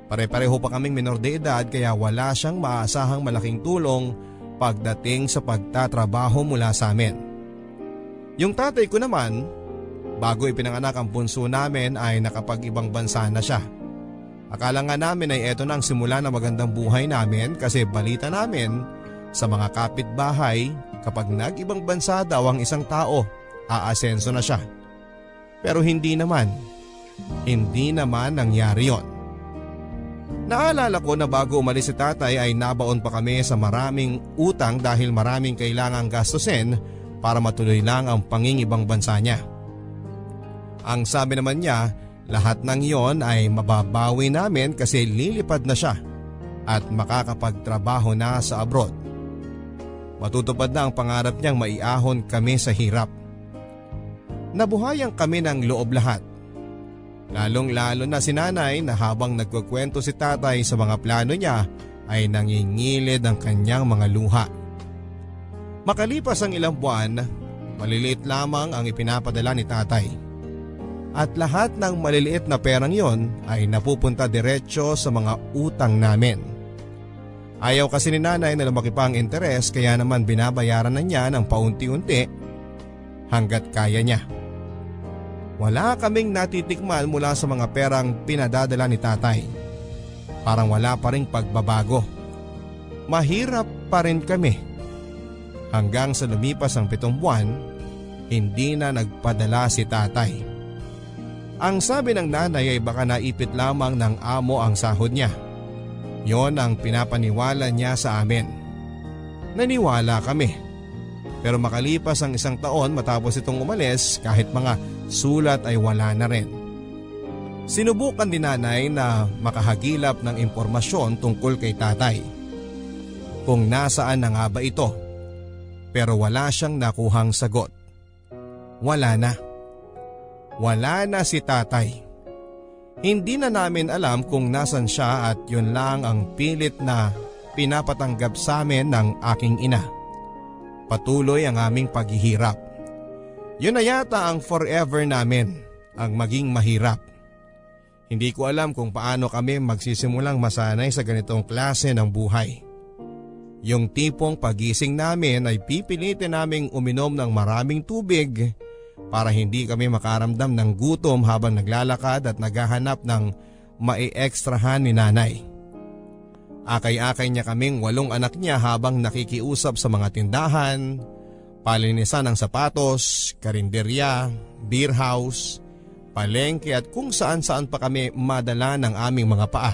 Pare-pareho pa kaming menor de edad kaya wala siyang maasahang malaking tulong pagdating sa pagtatrabaho mula sa amin. Yung tatay ko naman, bago ipinanganak ang bunso namin ay nakapag-ibang bansa na siya. Akala nga namin ay eto na ang simula ng magandang buhay namin kasi balita namin sa mga kapitbahay kapag nag-ibang bansa daw ang isang tao, aasenso na siya. Pero hindi naman nangyari yon. Naalala ko na bago umalis si tatay ay nabaon pa kami sa maraming utang dahil maraming kailangang gastusin para matuloy lang ang pangingibang bansa niya. Ang sabi naman niya, lahat ng yon ay mababawi namin kasi lilipad na siya at makakapagtrabaho na sa abroad. Matutupad na ang pangarap niyang maiahon kami sa hirap. Nabuhayan kami ng loob lahat. Lalong-lalo na si nanay na habang nagkukwento si tatay sa mga plano niya ay nangingilid ang kanyang mga luha. Makalipas ang ilang buwan, maliliit lamang ang ipinapadala ni tatay. At lahat ng maliliit na perang yon ay napupunta diretsyo sa mga utang namin. Ayaw kasi ni nanay na lumaki pa ang interes kaya naman binabayaran na niya ng paunti-unti hanggat kaya niya. Wala kaming natitikman mula sa mga perang pinadadala ni tatay. Parang wala pa ring pagbabago. Mahirap pa rin kami. Hanggang sa lumipas ang 7 buwan, hindi na nagpadala si tatay. Ang sabi ng nanay ay baka naipit lamang ng amo ang sahod niya. Yon ang pinapaniwala niya sa amin. Naniwala kami. Pero makalipas ang 1 taon matapos itong umalis kahit mga sulat ay wala na rin. Sinubukan din nanay na makahagilap ng impormasyon tungkol kay tatay. Kung nasaan na nga ba ito. Pero wala siyang nakuhang sagot. Wala na. Wala na si tatay. Hindi na namin alam kung nasan siya at yun lang ang pilit na pinapatanggap sa amin ng aking ina. Patuloy ang aming paghihirap. Yun na yata ang forever namin, ang maging mahirap. Hindi ko alam kung paano kami magsisimulang masanay sa ganitong klase ng buhay. Yung tipong pagising namin ay pipilitin naming uminom ng maraming tubig para hindi kami makaramdam ng gutom habang naglalakad at naghahanap ng mai-ekstrahan ni nanay. Akay-akay niya kaming 8 anak niya habang nakikiusap sa mga tindahan, palinisan ng sapatos, karinderya, beer house, palengke at kung saan-saan pa kami madala ng aming mga paa.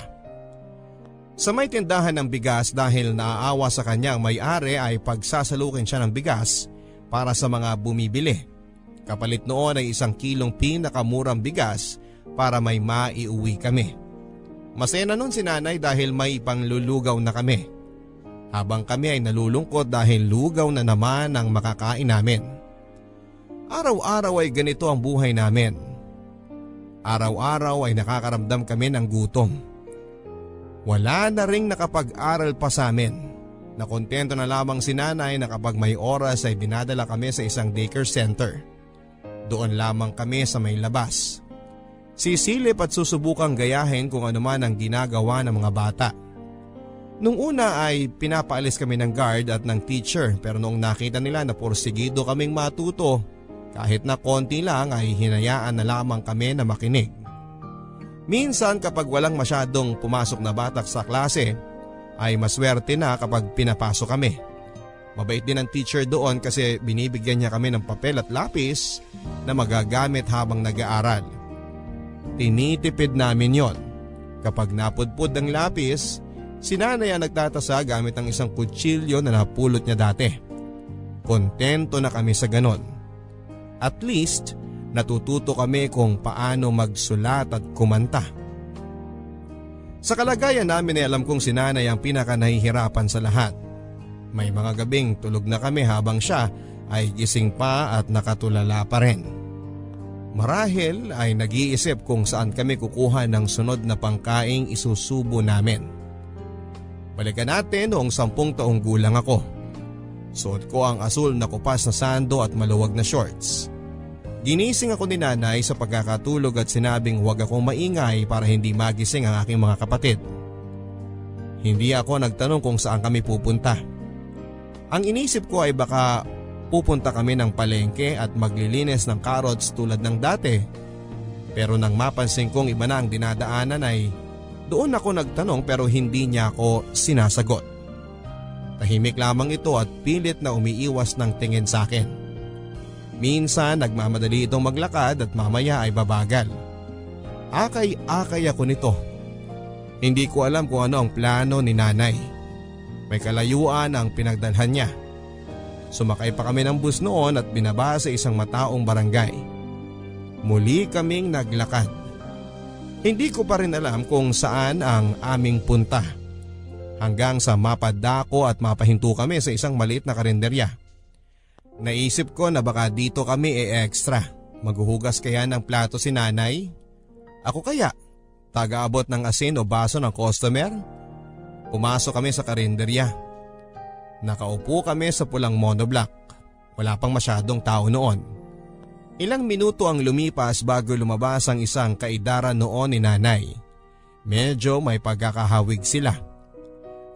Sa may tindahan ng bigas dahil naaawa sa kanyang may-ari ay pagsasalukin siya ng bigas para sa mga bumibili. Kapalit noon ay 1 kilong pinakamurang bigas para may maiuwi kami. Masaya na nun si nanay dahil may panglulugaw na kami. Habang kami ay nalulungkot dahil lugaw na naman ang makakain namin. Araw-araw ay ganito ang buhay namin. Araw-araw ay nakakaramdam kami ng gutom. Wala na ring nakapag-aral pa sa amin. Nakontento na lamang si nanay na kapag may oras ay dinadala kami sa isang daycare center. Doon lamang kami sa may labas. Sisilip at susubukang gayahin kung ano man ang ginagawa ng mga bata. Nung una ay pinapaalis kami ng guard at ng teacher pero noong nakita nila na porsigido kaming matuto, kahit na konti lang ay hinayaan na lamang kami na makinig. Minsan kapag walang masyadong pumasok na batak sa klase ay maswerte na kapag pinapasok kami. Mabait din ang teacher doon kasi binibigyan niya kami ng papel at lapis na magagamit habang nag-aaral. Tinitipid namin yon. Kapag napudpud ng lapis, si nanay ang nagtatasa gamit ang isang kutsilyo na napulot niya dati. Kontento na kami sa ganon. At least, natututo kami kung paano magsulat at kumanta. Sa kalagayan namin ay alam kong si nanay ang pinakanahihirapan sa lahat. May mga gabing tulog na kami habang siya ay gising pa at nakatulala pa rin. Marahil ay nag-iisip kung saan kami kukuha ng sunod na pangkaing isusubo namin. Balikan natin noong 10 taong gulang ako. Suot ko ang asul na kupas na sando at maluwag na shorts. Ginising ako ni nanay sa pagkakatulog at sinabing huwag akong maingay para hindi magising ang aking mga kapatid. Hindi ako nagtanong kung saan kami pupunta. Ang inisip ko ay baka pupunta kami ng palengke at maglilinis ng carrots tulad ng dati. Pero nang mapansin kong iba na ang dinadaanan ay doon ako nagtanong pero hindi niya ako sinasagot. Tahimik lamang ito at pilit na umiiwas ng tingin sa akin. Minsan nagmamadali itong maglakad at mamaya ay babagal. Akay-akay ako nito. Hindi ko alam kung ano ang plano ni nanay. May kalayuan ang pinagdalhan niya. Sumakay pa kami ng bus noon at binaba sa isang mataong barangay. Muli kaming naglakad. Hindi ko pa rin alam kung saan ang aming punta. Hanggang sa mapadako at mapahinto kami sa isang maliit na karinderya. Naisip ko na baka dito kami extra. Maghuhugas kaya ng plato si nanay? Ako kaya? Taga-abot ng asin o baso ng customer? Pumasok kami sa karinderya. Nakaupo kami sa pulang monoblock. Wala pang masyadong tao noon. Ilang minuto ang lumipas bago lumabas ang isang kaidara noon ni nanay. Medyo may pagkakahawig sila.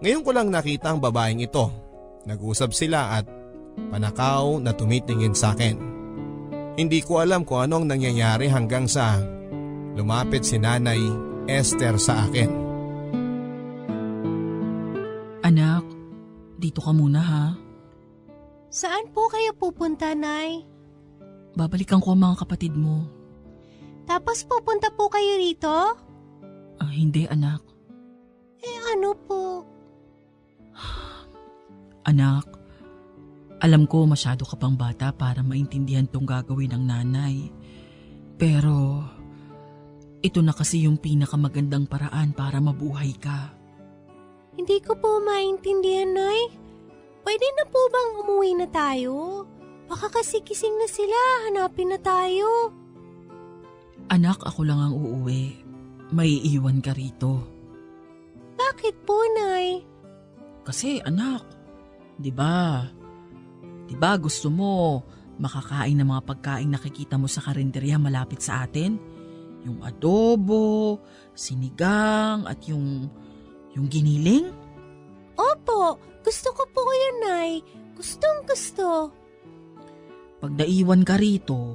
Ngayon ko lang nakita ang babaeng ito. Nag-usap sila at panakaw na tumitingin sa akin. Hindi ko alam kung anong nangyayari hanggang sa lumapit si Nanay Esther sa akin. Anak, dito ka muna ha. Saan po kayo pupunta, Nay? Babalikan ko ang mga kapatid mo. Tapos pupunta po kayo rito? Hindi anak. Ano po? Anak, alam ko masyado ka pang bata para maintindihan tong gagawin ng nanay. Pero ito na kasi yung pinakamagandang paraan para mabuhay ka. Hindi ko po maintindihan, Nay. Pwede na po bang umuwi na tayo? Baka kasi kising na sila, hanapin na tayo. Anak, ako lang ang uuwi. May iiwan ka rito. Bakit po, Nay? Kasi anak, di ba gusto mo makakain ng mga pagkain nakikita mo sa karinderya malapit sa atin? Yung adobo, sinigang at yung giniling? Opo, gusto ko po yun, Nay. Gustong gusto. Pag naiwan ka rito,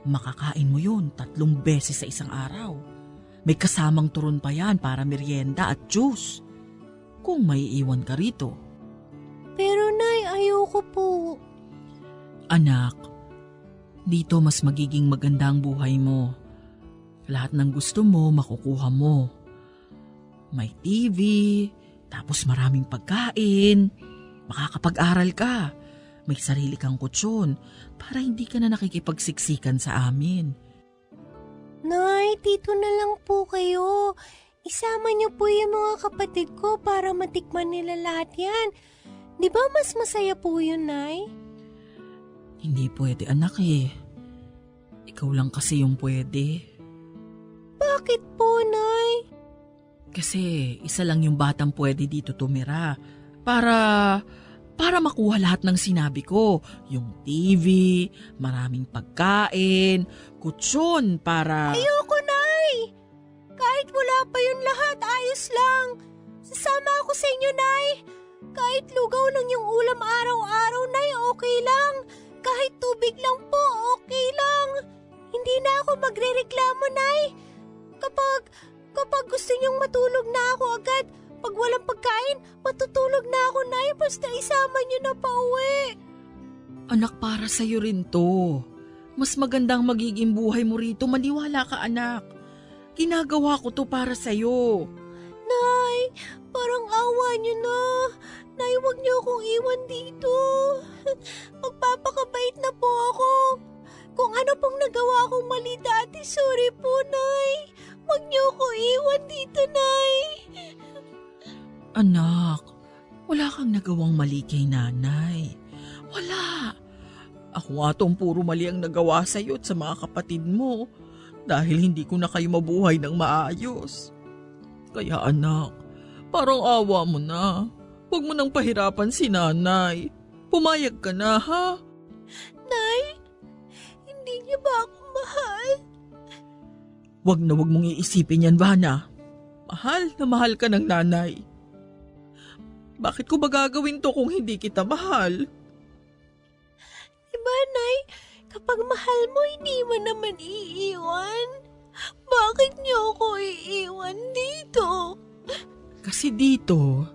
makakain mo yun 3 beses sa isang araw. May kasamang turon pa yan para merienda at juice. Kung may iwan ka rito. Pero Nay, ayoko po. Anak, dito mas magiging maganda ang buhay mo. Lahat ng gusto mo, makukuha mo. may TV, tapos maraming pagkain, makakapag-aral ka, may sarili kang kutsyon para hindi ka na nakikipagsiksikan sa amin. Nay, dito na lang po kayo. Isama niyo po yung mga kapatid ko para matikman nila lahat yan. Di ba mas masaya po yun, Nay? Hindi pwede anak eh. Ikaw lang kasi yung pwede. Bakit po, Nay? Kasi isa lang yung batang pwede dito tumira para makuha lahat ng sinabi ko. Yung TV, maraming pagkain, kutsyon para... Ayoko, Nay! Kahit wala pa yun lahat, ayos lang. Sasama ako sa inyo, Nay. Kahit lugaw lang yung ulam araw-araw, Nay, okay lang. Kahit tubig lang po, okay lang. Hindi na ako magrereklamo, Nay. Kapag gusto niyong matulog na ako agad, pag walang pagkain, matutulog na ako, Nay. Basta isama niyo na pa uwi. Anak, para sa'yo rin to. Mas magandang magiging buhay mo rito. Maniwala ka, anak. Ginagawa ko to para sa'yo. Nay, parang awa niyo na. Nay, huwag niyo akong iwan dito. Magpapakabait na po ako. Kung ano pong nagawa kong mali dati, sorry po, Nay. Huwag niyo ako iwan dito, Nay. Anak, wala kang nagawang mali kay nanay. Wala. Ako nga tong puro mali ang nagawa sa'yo at sa mga kapatid mo dahil hindi ko na kayo mabuhay ng maayos. Kaya anak, parang awa mo na. Huwag mo nang pahirapan si nanay. Pumayag ka na, ha? Nay, hindi niyo ba ako mahal? Huwag mong iisipin yan, Vana. Mahal na mahal ka ng nanay. Bakit ko ba gagawin to kung hindi kita mahal? Diba, Nay? Kapag mahal mo, hindi mo naman iiwan. Bakit niyo ako iiwan dito? Kasi dito,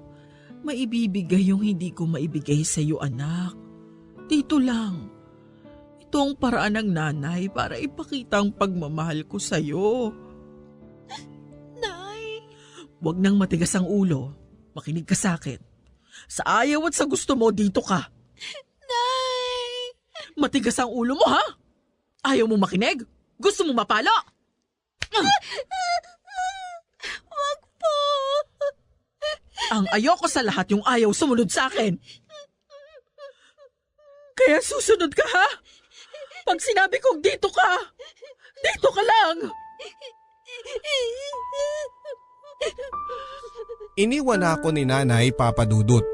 maibibigay yung hindi ko maibigay sa iyo, anak. Dito lang. Ito ang paraan ng nanay para ipakita ang pagmamahal ko sa iyo. Nay. Huwag nang matigas ang ulo. Makinig ka sa akin. Sa ayaw at sa gusto mo, dito ka. Nay. Matigas ang ulo mo, ha? Ayaw mo makinig? Gusto mo mapalo? Wag po. Ang ayoko sa lahat yung ayaw sumunod sa akin. Kaya susunod ka, ha? Pag sinabi kong dito ka lang. Iniwan ako ni Nanay Papadudut.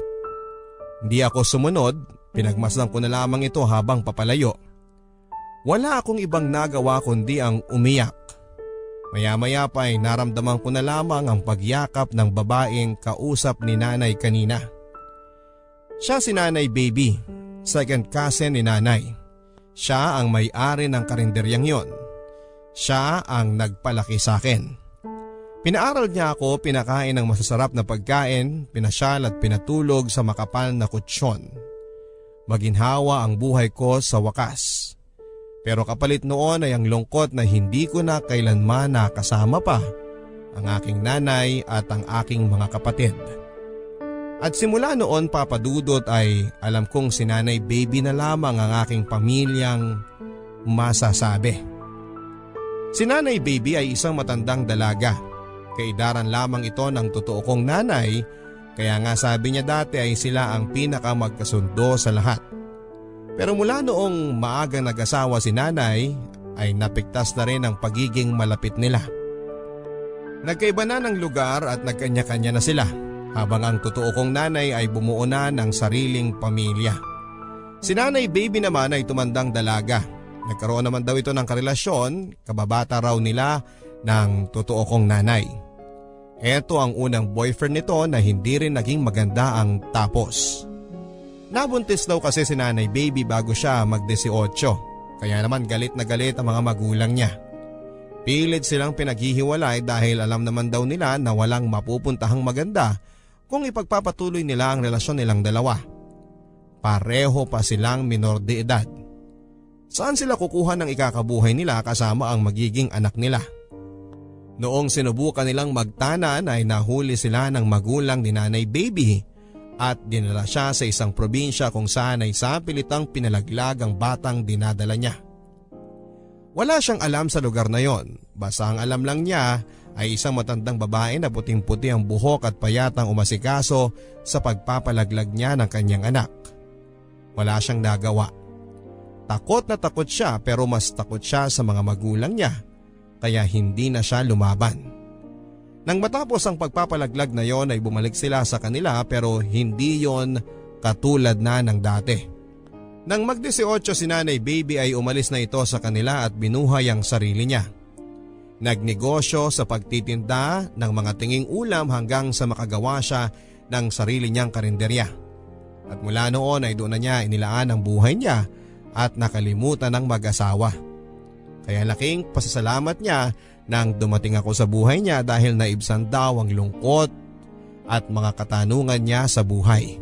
Hindi ako sumunod, pinagmasdan ko na lamang ito habang papalayo. Wala akong ibang nagawa kundi ang umiyak. Maya-maya pa ay naramdaman ko na lamang ang pagyakap ng babaeng kausap ni Nanay kanina. Siya si Nanay Baby, second cousin ni Nanay. Siya ang may-ari ng karinderyang yon. Siya ang nagpalaki sa akin. Pinaaral niya ako, pinakain ng masasarap na pagkain, pinasyal at pinatulog sa makapal na kutsyon. Maginhawa ang buhay ko sa wakas. Pero kapalit noon ay ang lungkot na hindi ko na kailanman nakasama pa ang aking nanay at ang aking mga kapatid. At simula noon, Papadudot, ay alam kong si Nanay Baby na lamang ang aking pamilyang masasabi. Si Nanay Baby ay isang matandang dalaga. Kaidaran lamang ito ng totoo kong nanay, kaya nga sabi niya dati ay sila ang pinakamagkasundo sa lahat. Pero mula noong maagang nag-asawa si nanay ay napigtas na rin ang pagiging malapit nila. Nagkaiba na ng lugar at nagkanya-kanya na sila, habang ang totoo kong nanay ay bumuo na ng sariling pamilya. Si Nanay Baby naman ay tumandang dalaga. Nagkaroon naman daw ito ng karelasyon, kababata raw nila ng totoo kong nanay. Ito ang unang boyfriend nito na hindi rin naging maganda ang tapos. Nabuntis daw kasi si Nanay Baby bago siya mag-18, kaya naman galit na galit ang mga magulang niya. Pilit silang pinaghihiwalay dahil alam naman daw nila na walang mapupuntahang maganda kung ipagpapatuloy nila ang relasyon nilang dalawa. Pareho pa silang minor de edad. Saan sila kukuha ng ikakabuhay nila kasama ang magiging anak nila? Noong sinubukan nilang magtanan ay nahuli sila ng magulang ni Nanay Baby at dinala siya sa isang probinsya kung saan ay sapilitang pinalaglag ang batang dinadala niya. Wala siyang alam sa lugar na yon, basta ang alam lang niya ay isang matandang babae na puting-puti ang buhok at payatang umasikaso sa pagpapalaglag niya ng kanyang anak. Wala siyang nagawa. Takot na takot siya pero mas takot siya sa mga magulang niya kaya hindi na siya lumaban. Nang matapos ang pagpapalaglag na yon ay bumalik sila sa kanila pero hindi yon katulad na ng dati. Nang mag-18 si Nanay Baby ay umalis na ito sa kanila at binuhay ang sarili niya. Nagnegosyo sa pagtitinda ng mga tinging ulam hanggang sa makagawa siya ng sarili niyang karinderya. At mula noon ay doon na niya inilaan ang buhay niya at nakalimutan ng mag-asawa. Kaya laking pasasalamat niya nang dumating ako sa buhay niya dahil naibsan daw ang lungkot at mga katanungan niya sa buhay.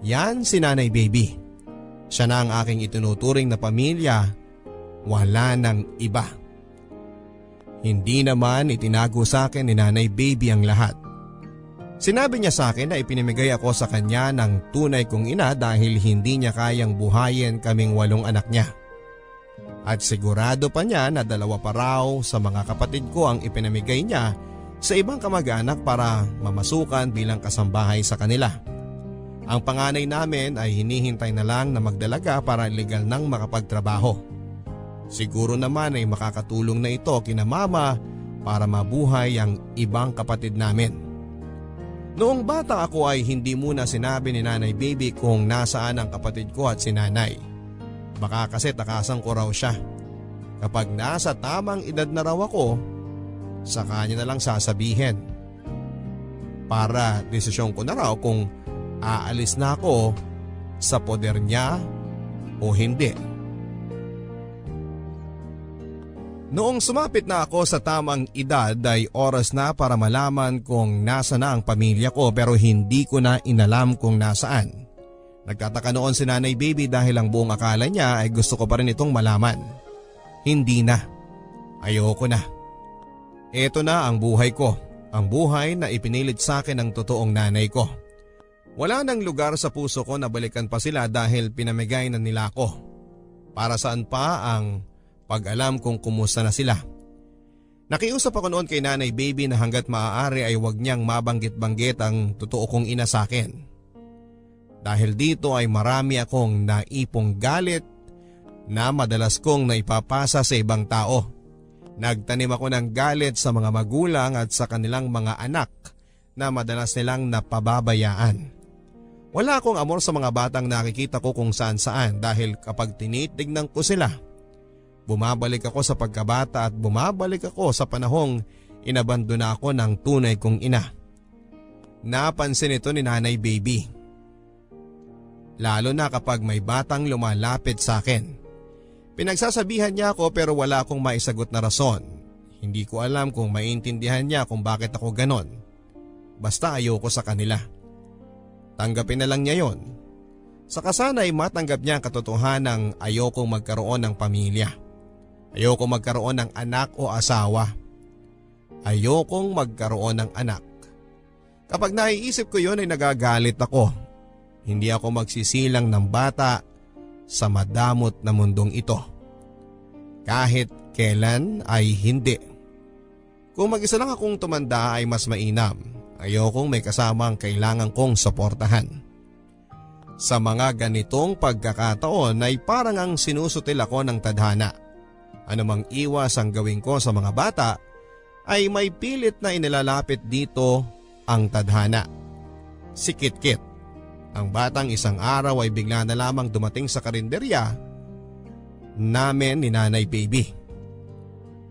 Yan si Nanay Baby. Siya na ang aking itinuturing na pamilya, wala nang iba. Hindi naman itinago sa akin ni Nanay Baby ang lahat. Sinabi niya sa akin na ipinamigay ako sa kanya ng tunay kong ina dahil hindi niya kayang buhayin kaming 8 anak niya. At sigurado pa niya na 2 pa raw sa mga kapatid ko ang ipinamigay niya sa ibang kamag-anak para mamasukan bilang kasambahay sa kanila. Ang panganay namin ay hinihintay na lang na magdalaga para legal nang makapagtrabaho. Siguro naman ay makakatulong na ito kina mama para mabuhay ang ibang kapatid namin. Noong bata ako ay hindi muna sinabi ni Nanay Baby kung nasaan ang kapatid ko at si nanay. Baka kasi takasan ko raw siya. Kapag nasa tamang edad na raw ako, sa kanya na lang sasabihin. Para desisyon ko na raw kung aalis na ako sa poder niya o hindi. Noong sumapit na ako sa tamang edad ay oras na para malaman kung nasa na ang pamilya ko pero hindi ko na inalam kung nasaan. Nagtataka noon si Nanay Baby dahil ang buong akala niya ay gusto ko pa rin itong malaman. Hindi na. Ayoko na. Ito na ang buhay ko. Ang buhay na ipinilit sa akin ng totoong nanay ko. Wala nang lugar sa puso ko na balikan pa sila dahil pinamigay na nila ako. Para saan pa ang pag-alam kung kumusta na sila. Nakiusap ako noon kay Nanay Baby na hanggat maaari ay huwag niyang mabanggit-banggit ang totoo kong ina sa akin. Dahil dito ay marami akong naipong galit na madalas kong naipapasa sa ibang tao. Nagtanim ako ng galit sa mga magulang at sa kanilang mga anak na madalas nilang napababayaan. Wala akong amor sa mga batang nakikita ko kung saan-saan dahil kapag tinitignan ko sila, bumabalik ako sa pagkabata at bumabalik ako sa panahong inabandona ako ng tunay kong ina. Napansin ito ni Nanay Baby. Lalo na kapag may batang lumalapit sa akin. Pinagsasabihan niya ako pero wala akong maisagot na rason. Hindi ko alam kung maintindihan niya kung bakit ako ganon. Basta ayoko sa kanila. Tanggapin na lang niya yon. Saka sana ay matanggap niya ang katotohanan ng ayokong magkaroon ng pamilya. Ayokong magkaroon ng anak o asawa. Ayokong magkaroon ng anak. Kapag naiisip ko yon ay nagagalit ako. Hindi ako magsisilang ng bata sa madamot na mundong ito. Kahit kailan ay hindi. Kung mag-isa lang akong tumanda ay mas mainam. Ayokong may kasama ang kailangan kong suportahan. Sa mga ganitong pagkakataon ay parang ang sinusutil ako ng tadhana. Anumang iwas ang gawin ko sa mga bata ay may pilit na inilalapit dito ang tadhana. Si Kit-Kit. Ang batang isang araw ay bigla na lamang dumating sa karinderya namin ni Nanay Baby.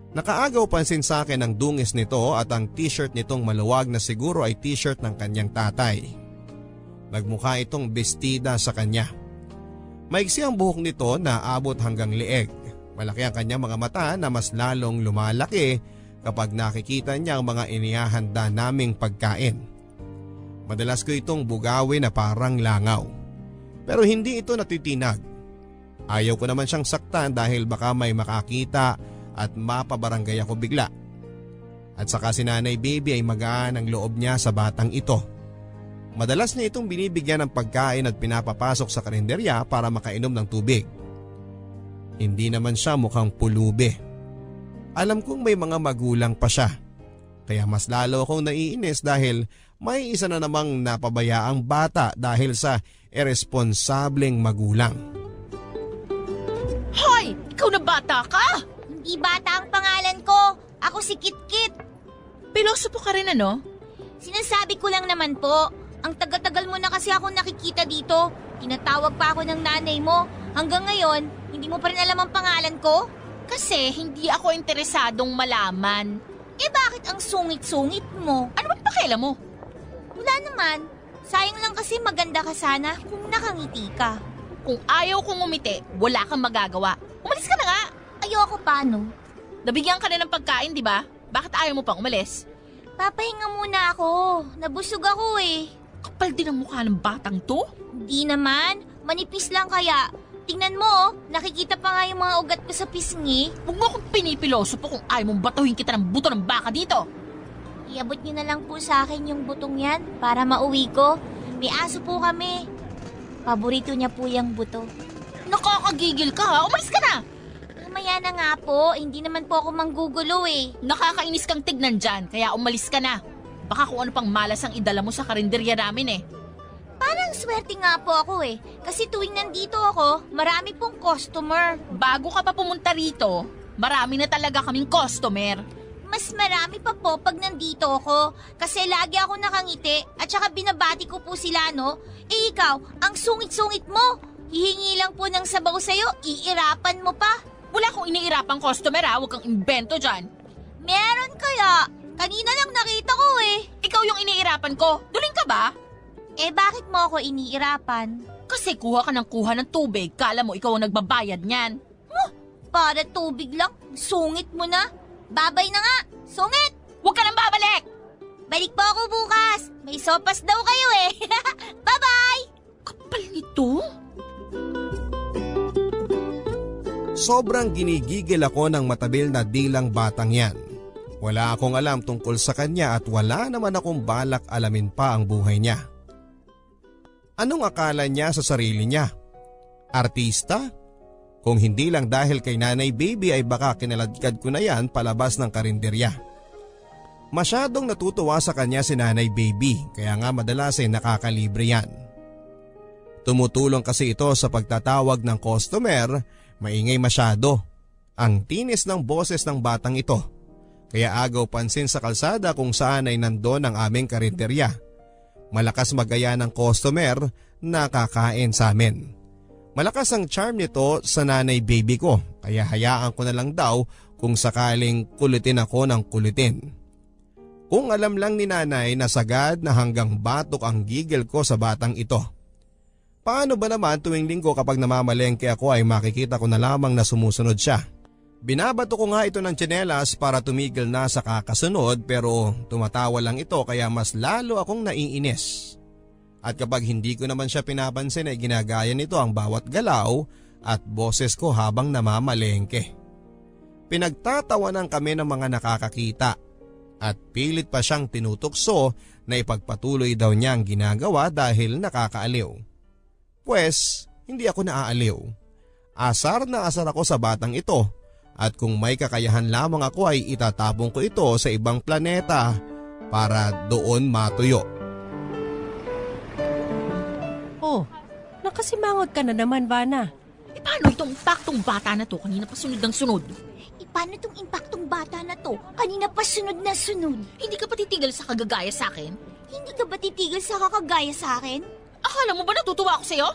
Nakaagaw pansin sa akin ang dungis nito at ang t-shirt nitong maluwag na siguro ay t-shirt ng kanyang tatay. Nagmukha itong bestida sa kanya. Maiksi ang buhok nito na abot hanggang leeg. Malaki ang kanyang mga mata na mas lalong lumalaki kapag nakikita niya ang mga inihahanda naming pagkain. Madalas ko itong bugawin na parang langaw. Pero hindi ito natitinag. Ayaw ko naman siyang saktan dahil baka may makakita at mapabarangay ako bigla. At saka si Nanay Baby ay magaan ang loob niya sa batang ito. Madalas niya itong binibigyan ng pagkain at pinapapasok sa karinderya para makainom ng tubig. Hindi naman siya mukhang pulubi. Alam kong may mga magulang pa siya. Kaya mas lalo akong naiinis dahil may isa na namang napabayaang bata dahil sa irresponsableng magulang. Hoy! Ikaw na bata ka? Hindi bata ang pangalan ko. Ako si Kitkit. Pilosopo ka rin ano? Sinasabi ko lang naman po. Ang tagal-tagal mo na kasi ako nakikita dito. Tinatawag pa ako ng nanay mo. Hanggang ngayon, hindi mo pa rin alam ang pangalan ko? Kasi hindi ako interesadong malaman. Eh bakit ang sungit-sungit mo? Ano bang pakialam mo? Wala naman. Sayang lang kasi maganda ka sana kung nakangiti ka. Kung ayaw kong umiti, wala kang magagawa. Umalis ka na nga. Ayoko paano? Nabigyan ka na ng pagkain, di ba? Bakit ayaw mo pang umalis? Papahinga muna ako. Nabusog ako eh. Kapal din ang mukha ng batang to. Hindi naman. Manipis lang kaya. Tingnan mo oh. Nakikita pa nga yung mga ugat ko sa pisngi. Huwag mo akong pinipilosopo kung ayaw mong batuhin kita ng buto ng baka dito. Iabot niyo na lang po sa akin yung butong yan para mauwi ko. May aso po kami. Paborito niya po yung buto. Nakakagigil ka ha. Umalis ka na. Mamaya na nga po. Hindi naman po ako manggugulo eh. Nakakainis kang tignan dyan, kaya umalis ka na. Baka kung ano pang malas ang idala mo sa karinderya namin eh. Parang swerte nga po ako eh. Kasi tuwing nandito ako, marami pong customer. Bago ka pa pumunta rito, marami na talaga kaming customer. Mas marami pa po pag nandito ako. Kasi lagi ako nakangiti at saka binabati ko po sila no. Eh ikaw, ang sungit-sungit mo. Hihingi lang po ng sabaw sa'yo, iirapan mo pa. Wala akong iniirapang customer ha, huwag kang imbento dyan. Meron kaya? Kanina lang nakita ko eh. Ikaw yung iniirapan ko, duling ka ba? Eh bakit mo ako iniirapan? Kasi kuha ka ng kuha ng tubig, kala mo ikaw ang nagbabayad niyan. Para tubig lang, sungit mo na. Babay na nga, sungit! Huwag ka nang babalik! Balik po ako bukas, may sopas daw kayo eh. Bye-bye! Kapal nito? Sobrang ginigigil ako ng matabil na dilang batang yan. Wala akong alam tungkol sa kanya at wala naman akong balak alamin pa ang buhay niya. Anong akala niya sa sarili niya? Artista? Kung hindi lang dahil kay Nanay Baby ay baka kinaladkad ko na yan palabas ng karinderya. Masyadong natutuwa sa kanya si Nanay Baby kaya nga madalas ay nakakalibre yan. Tumutulong kasi ito sa pagtatawag ng customer, maingay masyado. Ang tinis ng boses ng batang ito. Kaya agaw pansin sa kalsada kung saan ay nandoon ang aming karinderya. Malakas magaya ng customer na kakain sa amin. Malakas ang charm nito sa Nanay Baby ko kaya hayaan ko na lang daw kung sakaling kulitin ako ng kulitin. Kung alam lang ni Nanay na sagad na hanggang batok ang gigil ko sa batang ito. Paano ba naman tuwing linggo kapag namamalengke ako ay makikita ko na lamang na sumusunod siya? Binabato ko nga ito ng tsinelas para tumigil na sa kakasunod pero tumatawa lang ito kaya mas lalo akong naiinis. At kapag hindi ko naman siya pinapansin ay ginagaya nito ang bawat galaw at boses ko habang namamalengke. Pinagtatawanan kami ng mga nakakakita at pilit pa siyang tinutukso na ipagpatuloy daw niya ang ginagawa dahil nakakaaliw. Pwes, hindi ako naaaliw. Asar na asar ako sa batang ito. At kung may kakayahan lamang ako ay itatapon ko ito sa ibang planeta para doon matuyo. Oh, nakasimangot ka na naman, Vana. E paano itong impaktong bata na to? Kanina pa sunod ng sunod. Paano itong impaktong bata na to? Kanina pa sunod na sunod. Hindi ka pa titigil sa kagagaya sa akin? Hindi ka ba titigil sa kakagaya sa akin? Akala mo ba natutuwa ako sa'yo?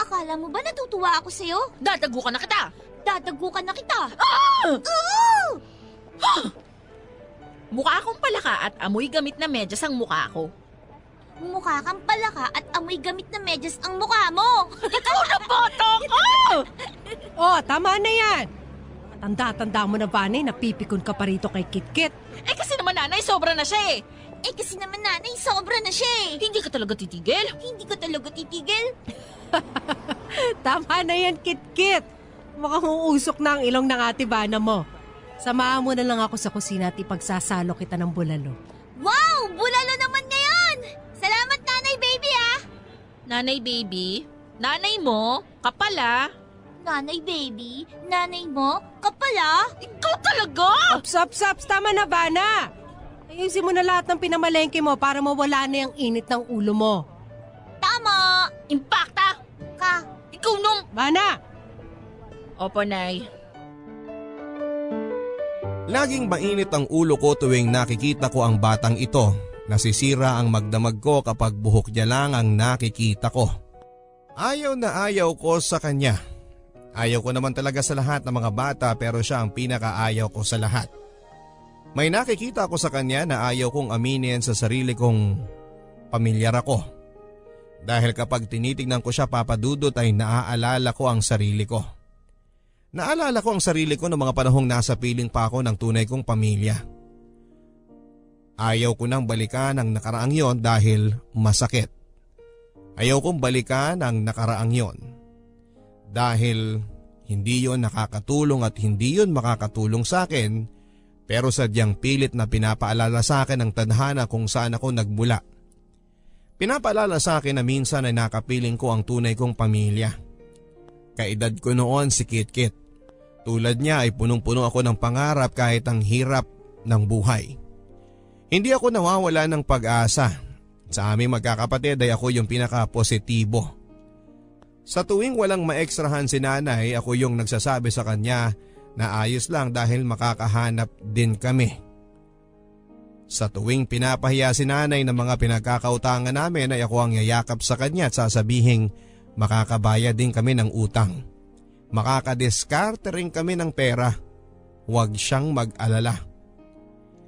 Akala mo ba natutuwa ako sa'yo? Dadagukan na kita! Dadagukan na kita! Mukha akong palaka at amoy gamit na medyas ang mukha ko. Mukha kang palaka at amoy gamit na medyas ang mukha mo! Ikaw na bata ka! Oh, tama na yan! Tanda-tanda mo na, Vana, napipikon ka pa rito kay Kitkit. Eh kasi naman nanay, sobra na siya eh. Eh kasi naman nanay, sobra na siya eh. Hindi ka talaga titigil? Hindi ka talaga titigil? Tama na yan, Kitkit. Mukhang uusok na ang ilong ng ate Vana mo. Samahan mo na lang ako sa kusina at ipagsasalo kita ng bulalo. Wow! Bulalo naman ngayon! Salamat, Nanay Baby, ah! Nanay baby, nanay mo, kapala. Nanay Baby, nanay mo, kapala? Ikaw talaga? Ops! Tama na, Vana! Ayusin mo na lahat ng pinamalengke mo para mawala na yung init ng ulo mo. Tama! Impacta! Ka. Ikaw nung... Vana! Opo, Nay. Laging mainit ang ulo ko tuwing nakikita ko ang batang ito. Nasisira ang magdamag ko kapag buhok niya lang ang nakikita ko. Ayaw na ayaw ko sa kanya. Ayaw ko naman talaga sa lahat ng mga bata pero siya ang pinakaayaw ko sa lahat. May nakikita ko sa kanya na ayaw kong aminin sa sarili kong pamilyar ako. Dahil kapag tinitignan ko siya papadudot ay naaalala ko ang sarili ko. Naalala ko ang sarili ko noong mga panahong nasa piling pa ako ng tunay kong pamilya. Ayaw ko nang balikan ang nakaraang yon dahil masakit. Ayaw kong balikan ang nakaraang yon dahil hindi yon nakakatulong at hindi yon makakatulong sa akin, pero sadyang pilit na pinapaalala sa akin ang tadhana kung saan ako nagmula. Pinapaalala sa akin na minsan ay nakapiling ko ang tunay kong pamilya. Kaedad ko noon si Kit-Kit. Tulad niya ay punong-puno ako ng pangarap kahit ang hirap ng buhay. Hindi ako nawawala ng pag-asa. Sa aming magkakapatid ay ako yung pinaka-positibo. Sa tuwing walang maekstrahan si nanay, ako yung nagsasabi sa kanya na ayos lang dahil makakahanap din kami. Sa tuwing pinapahiya si nanay ng mga pinagkakautangan namin ay ako ang yayakap sa kanya at sasabihing makakabayad din kami ng utang. Makakadiskarte rin kami ng pera. Huwag siyang mag-alala.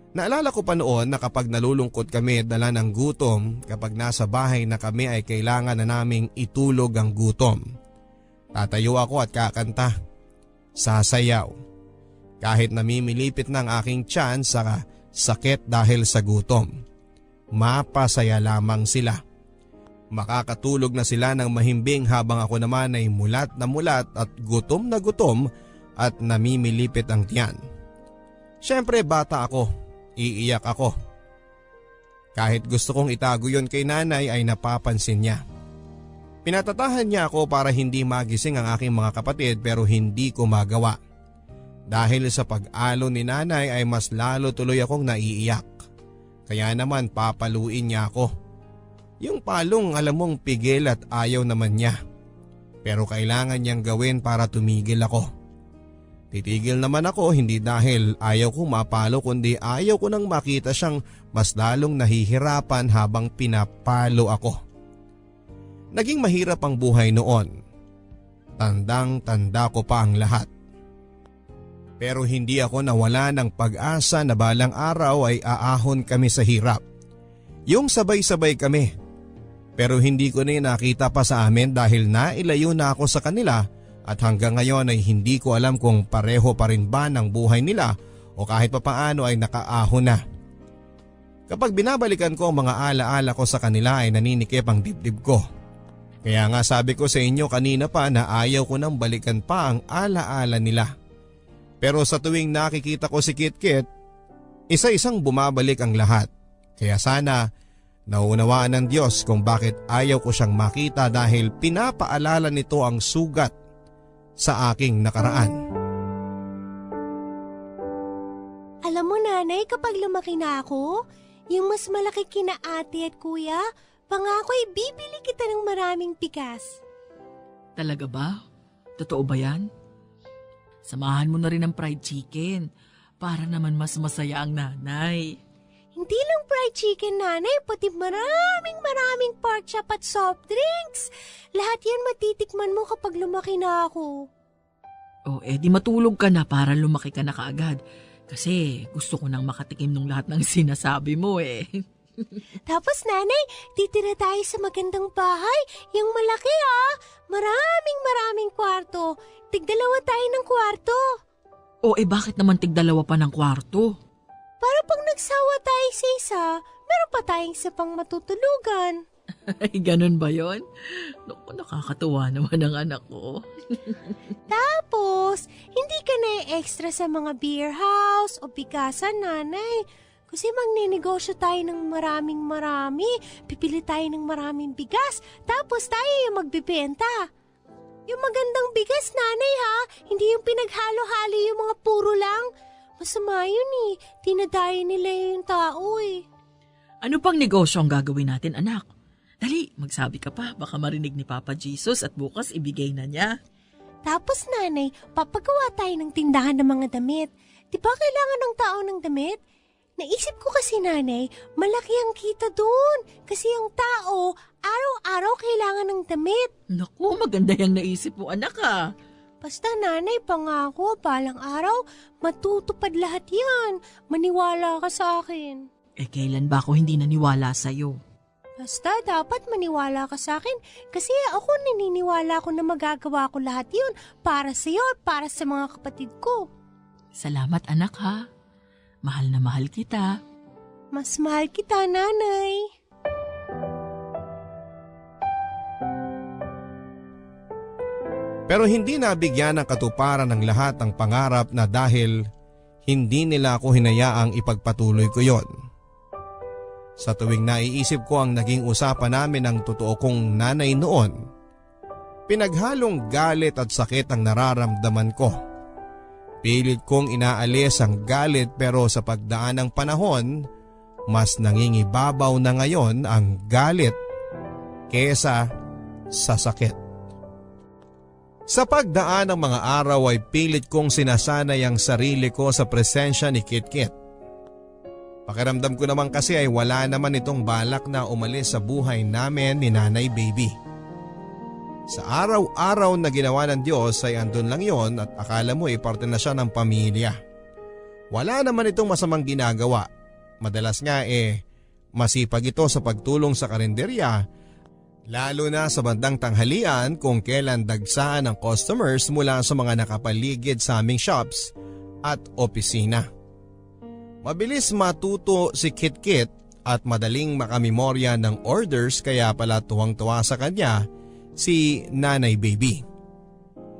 Naalala ko pa noon na kapag nalulungkot kami dala ng gutom, kapag nasa bahay na kami ay kailangan na naming itulog ang gutom. Tatayo ako at kakanta. Sasayaw. Kahit namimilipit ng aking tiyan sa sakit dahil sa gutom. Mapasaya lamang sila. Makakatulog na sila ng mahimbing habang ako naman ay mulat na mulat at gutom na gutom at namimilipit ang tiyan. Siyempre bata ako, iiyak ako. Kahit gusto kong itago yon kay nanay ay napapansin niya. Pinatatahan niya ako para hindi magising ang aking mga kapatid pero hindi ko magawa. Dahil sa pag-alo ni nanay ay mas lalo tuloy akong naiiyak. Kaya naman papaluin niya ako. Yung palong alam mong pigil at ayaw naman niya. Pero kailangan niyang gawin para tumigil ako. Titigil naman ako hindi dahil ayaw kong mapalo kundi ayaw ko nang makita siyang mas lalong nahihirapan habang pinapalo ako. Naging mahirap ang buhay noon. Tandang-tanda ko pa ang lahat. Pero hindi ako nawala ng pag-asa na balang araw ay aahon kami sa hirap. Yung sabay-sabay kami. Pero hindi ko na nakita pa sa amin dahil nailayo na ako sa kanila at hanggang ngayon ay hindi ko alam kung pareho pa rin ba ng buhay nila o kahit papaano ay nakaahon na. Kapag binabalikan ko ang mga alaala ko sa kanila ay naninikip ang dibdib ko. Kaya nga sabi ko sa inyo kanina pa na ayaw ko nang balikan pa ang alaala nila. Pero sa tuwing nakikita ko si Kit-Kit, isa-isang bumabalik ang lahat. Kaya sana naunawaan ng Diyos kung bakit ayaw ko siyang makita dahil pinapaalala nito ang sugat sa aking nakaraan. Alam mo, Nanay, kapag lumaki na ako, yung mas malaki kina ate at kuya, pangako ay bibili kita ng maraming bigas. Talaga ba? Totoo ba yan? Samahan mo na rin ng fried chicken para naman mas masaya ang nanay. Hindi lang fried chicken, Nanay, pati maraming pork chop at soft drinks. Lahat yan matitikman mo kapag lumaki na ako. O di matulog ka na para lumaki ka na kaagad. Kasi gusto ko nang makatikim ng lahat ng sinasabi mo eh. Tapos, Nanay, titira tayo sa magandang bahay. Yung malaki maraming kwarto. Tigdalawa tayo ng kwarto. O bakit naman tigdalawa pa ng kwarto? Para pag nagsawa tayo sa isa, meron pa tayong isa pang matutulugan. Ay, ganun ba yon? Naku, nakakatuwa naman ang anak ko. Tapos, hindi ka na extra sa mga beer house o bikasan, nanay. Kasi magninegosyo tayo ng marami. Pipili tayo ng maraming bigas. Tapos tayo yung magbibenta. Yung magandang bigas, nanay ha. Hindi yung pinaghalo-halo yung mga puro lang. Masama yun eh. Tinadayo nila yung tao eh. Ano pang negosyo ang gagawin natin, anak? Dali, magsabi ka pa. Baka marinig ni Papa Jesus at bukas ibigay na niya. Tapos nanay, papagawa tayo ng tindahan ng mga damit. Di ba kailangan ng tao ng damit? Naisip ko kasi nanay, malaki ang kita doon. Kasi yung tao, araw-araw kailangan ng damit. Naku, maganda yung naisip mo, anak ah. Basta nanay, pangako, balang araw, matutupad lahat yan. Maniwala ka sa akin. Eh, kailan ba ako hindi naniwala sa'yo? Basta dapat maniwala ka sa akin kasi ako naniniwala ko na magagawa ko lahat yun para sa'yo at para sa mga kapatid ko. Salamat anak ha. Mahal na mahal kita. Mas mahal kita, nanay. Pero hindi nabigyan ng katuparan ng lahat ng pangarap na dahil hindi nila ako hinayaang ipagpatuloy ko yon. Sa tuwing naiisip ko ang naging usapan namin ng totoo kong nanay noon, pinaghalong galit at sakit ang nararamdaman ko. Pilit kong inaalis ang galit pero sa pagdaan ng panahon, mas nangingibabaw na ngayon ang galit kesa sa sakit. Sa pagdaan ng mga araw ay pilit kong sinasanay ang sarili ko sa presensya ni Kitkit. Pakiramdam ko naman kasi ay wala naman itong balak na umalis sa buhay namin ni Nanay Baby. Sa araw-araw na ginawa ng Diyos ay andun lang yon at akala mo ay parte na siya ng pamilya. Wala naman itong masamang ginagawa. Madalas nga masipag ito sa pagtulong sa karinderya, lalo na sa bandang tanghalian kung kailan dagsaan ang customers mula sa mga nakapaligid sa aming shops at opisina. Mabilis matuto si Kitkit at madaling makamemorya ng orders kaya pala tuwang-tuwa sa kanya si Nanay Baby.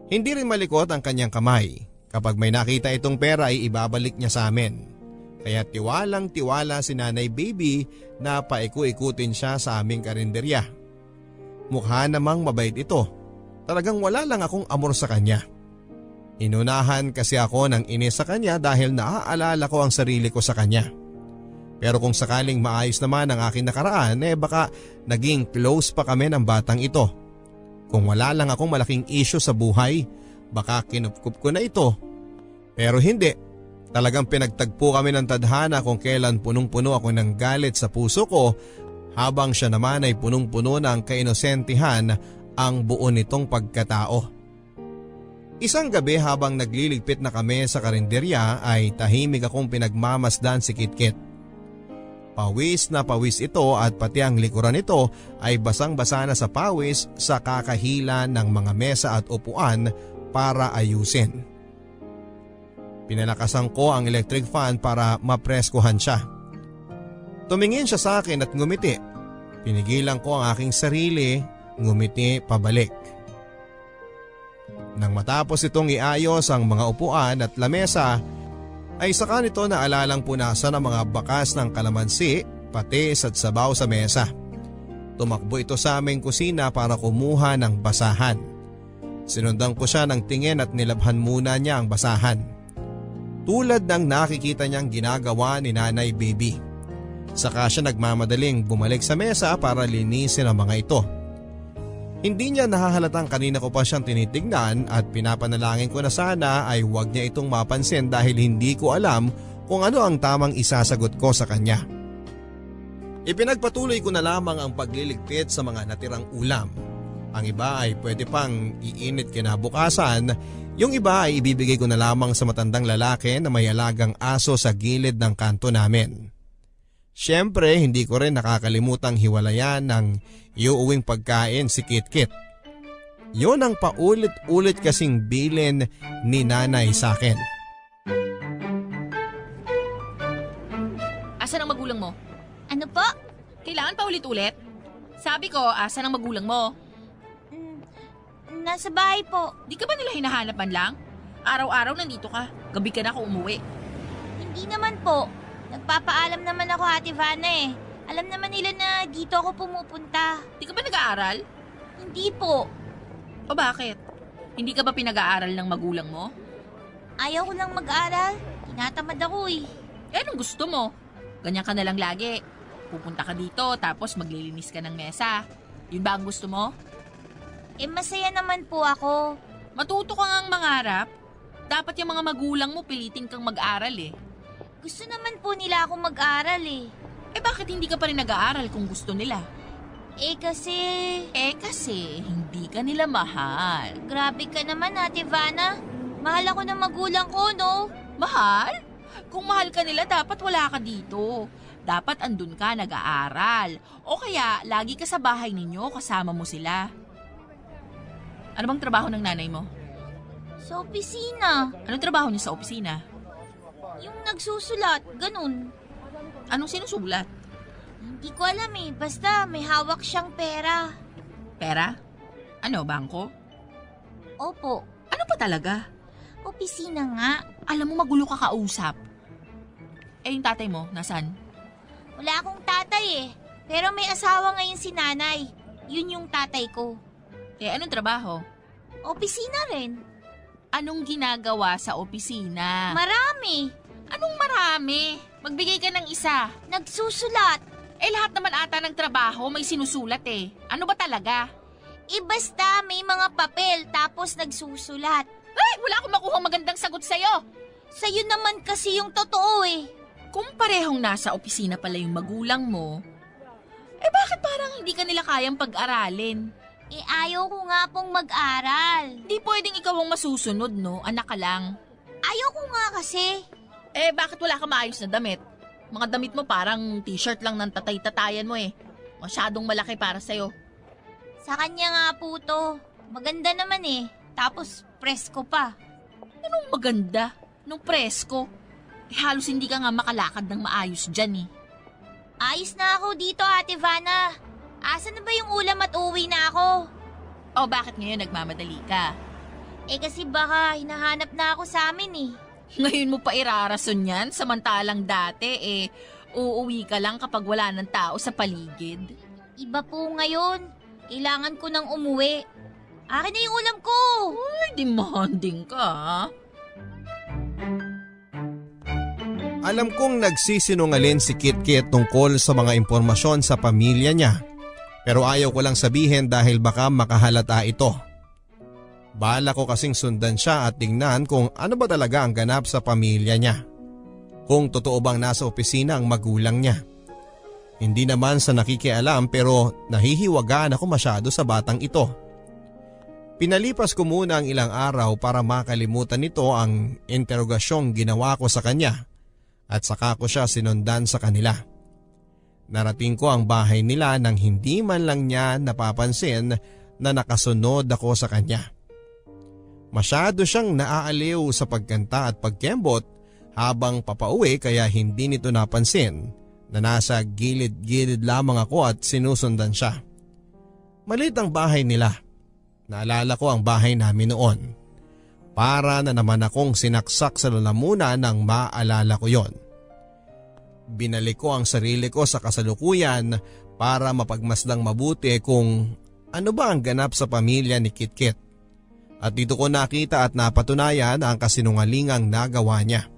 Hindi rin malikot ang kanyang kamay. Kapag may nakita itong pera ay ibabalik niya sa amin. Kaya tiwalang-tiwala si Nanay Baby na paiku-ikutin siya sa aming karinderya. Mukha namang mabait ito. Talagang wala lang akong amor sa kanya. Inunahan kasi ako ng inis sa kanya dahil naaalala ko ang sarili ko sa kanya. Pero kung sakaling maayos naman ang aking nakaraan baka naging close pa kami ng batang ito. Kung wala lang akong malaking issue sa buhay, baka kinupkup ko na ito. Pero hindi. Talagang pinagtagpo kami ng tadhana kung kailan punong-puno ako ng galit sa puso ko habang siya naman ay punong-puno ng kainosentihan ang buo nitong pagkatao. Isang gabi habang nagliligpit na kami sa karinderya ay tahimik akong pinagmamasdan si Kitkit. Pawis na pawis ito at pati ang likuran nito ay basang-basa na sa pawis sa kakahila ng mga mesa at upuan para ayusin. Pinalakasan ko ang electric fan para mapreskuhan siya. Tumingin siya sa akin at ngumiti. Pinigilan ko ang aking sarili, ngumiti pabalik. Nang matapos itong iayos ang mga upuan at lamesa, ay saka nito naalalang punasan ang mga bakas ng kalamansi, patis at sabaw sa mesa. Tumakbo ito sa aming kusina para kumuha ng basahan. Sinundan ko siya ng tingin at nilabhan muna niya ang basahan. Tulad ng nakikita niyang ginagawa ni Nanay Baby. Saka siya nagmamadaling bumalik sa mesa para linisin ang mga ito. Hindi niya nahahalatang kanina ko pa siyang tinitignan at pinapanalangin ko na sana ay huwag niya itong mapansin dahil hindi ko alam kung ano ang tamang isasagot ko sa kanya. Ipinagpatuloy ko na lamang ang pagliligpit sa mga natirang ulam. Ang iba ay pwede pang iinit kinabukasan, yung iba ay ibibigay ko na lamang sa matandang lalaki na may alagang aso sa gilid ng kanto namin. Siyempre, hindi ko rin nakakalimutang hiwalayan ng iuuwing pagkain si Kitkit. Yun ang paulit-ulit kasing bilin ni Nanay sa akin. Asan ang magulang mo? Ano po? Kailangan pa ulit-ulit? Sabi ko, asan ang magulang mo? Nasa bahay po. Di ka ba nila hinahanap man lang? Araw-araw nandito ka. Gabi ka na kung umuwi. Hindi naman po. Nagpapaalam naman ako, Ate Vanna eh. Alam naman nila na dito ako pumupunta. Di ka ba nag-aaral? Hindi po. O bakit? Hindi ka ba pinag-aaral ng magulang mo? Ayaw ko lang mag-aral. Tinatamad ako eh. Eh, anong gusto mo? Ganyan ka na lang lagi. Pupunta ka dito, tapos maglilinis ka ng mesa. Yun ba ang gusto mo? Eh masaya naman po ako. Matuto ka ngang mangarap. Dapat yung mga magulang mo pilitin kang mag-aral eh. Gusto naman po nila ako mag-aral eh. Eh bakit hindi ka pa rin nag-aaral kung gusto nila? Eh kasi Hindi ka nila mahal. grabe ka naman, Ate Vanna. Mahal ako ng magulang ko, no? Mahal? Kung mahal ka nila, dapat wala ka dito. Dapat andun ka nag-aaral. O kaya, lagi ka sa bahay ninyo, kasama mo sila. Ano bang trabaho ng nanay mo? Sa opisina. Anong trabaho niya sa opisina? Yung nagsusulat, ganun. Anong sinusulat? Hindi ko alam eh. Basta may hawak siyang pera. Pera? Ano, bangko? Opo. Ano pa talaga? Opisina nga. Alam mo, magulo ka kausap. Eh, yung tatay mo, nasaan? Wala akong tatay eh. Pero may asawa ngayon si nanay. Yun yung tatay ko. Eh, anong trabaho? Opisina rin. Anong ginagawa sa opisina? Marami. Anong marami? Magbigay ka ng isa. Nagsusulat. Eh, lahat naman ata ng trabaho may sinusulat eh. Ano ba talaga? Eh basta may mga papel tapos nagsusulat. Ay, wala akong makuhang magandang sagot sa'yo. Sa'yo naman kasi yung totoo eh. Kung parehong nasa opisina pala yung magulang mo, eh bakit parang hindi ka nila kayang pag-aralin? Eh ayaw ko nga pong mag-aral. Di pwedeng ikaw ang masusunod, no? Anak ka lang. Ayaw ko nga kasi. Eh, bakit wala ka maayos na damit? Mga damit mo parang t-shirt lang ng tatay-tatayan mo eh. Masyadong malaki para sa'yo. Sa kanya nga po to. Maganda naman eh. Tapos presko pa. Anong maganda? Nung presko? Eh, halos hindi ka nga makalakad ng maayos dyan eh. Ayos na ako dito, Ate Vanna. Asan na ba yung ulam at uwi na ako? O bakit ngayon nagmamadali ka? Eh kasi baka hinahanap na ako sa amin eh. Ngayon mo pa irarason yan, samantalang dati uuwi ka lang kapag wala ng tao sa paligid. Iba po ngayon. Kailangan ko nang umuwi. Akin na yung ulam ko. Ay, demanding ka ha? Alam kong nagsisinungaling si Kitkit tungkol sa mga impormasyon sa pamilya niya. Pero ayaw ko lang sabihin dahil baka makahalata ito. Bala ko kasing sundan siya at tingnan kung ano ba talaga ang ganap sa pamilya niya. Kung totoo bang nasa opisina ang magulang niya. Hindi naman sa nakikialam pero nahihiwagaan ako masyado sa batang ito. Pinalipas ko muna ang ilang araw para makalimutan nito ang interogasyong ginawa ko sa kanya at saka ko siya sinundan sa kanila. Narating ko ang bahay nila nang hindi man lang niya napapansin na nakasunod ako sa kanya. Masyado siyang naaaliw sa pagkanta at pagkembot habang papauwi kaya hindi nito napansin na nasa gilid-gilid lamang ako at sinusundan siya. Maliit ang bahay nila. Naalala ko ang bahay namin noon. Para na naman akong sinaksak sa lalamunan nang maalala ko yon. Binalik ko ang sarili ko sa kasalukuyan para mapagmasdang mabuti kung ano ba ang ganap sa pamilya ni Kitkit. At dito ko nakita at napatunayan ang kasinungalingang nagawa niya.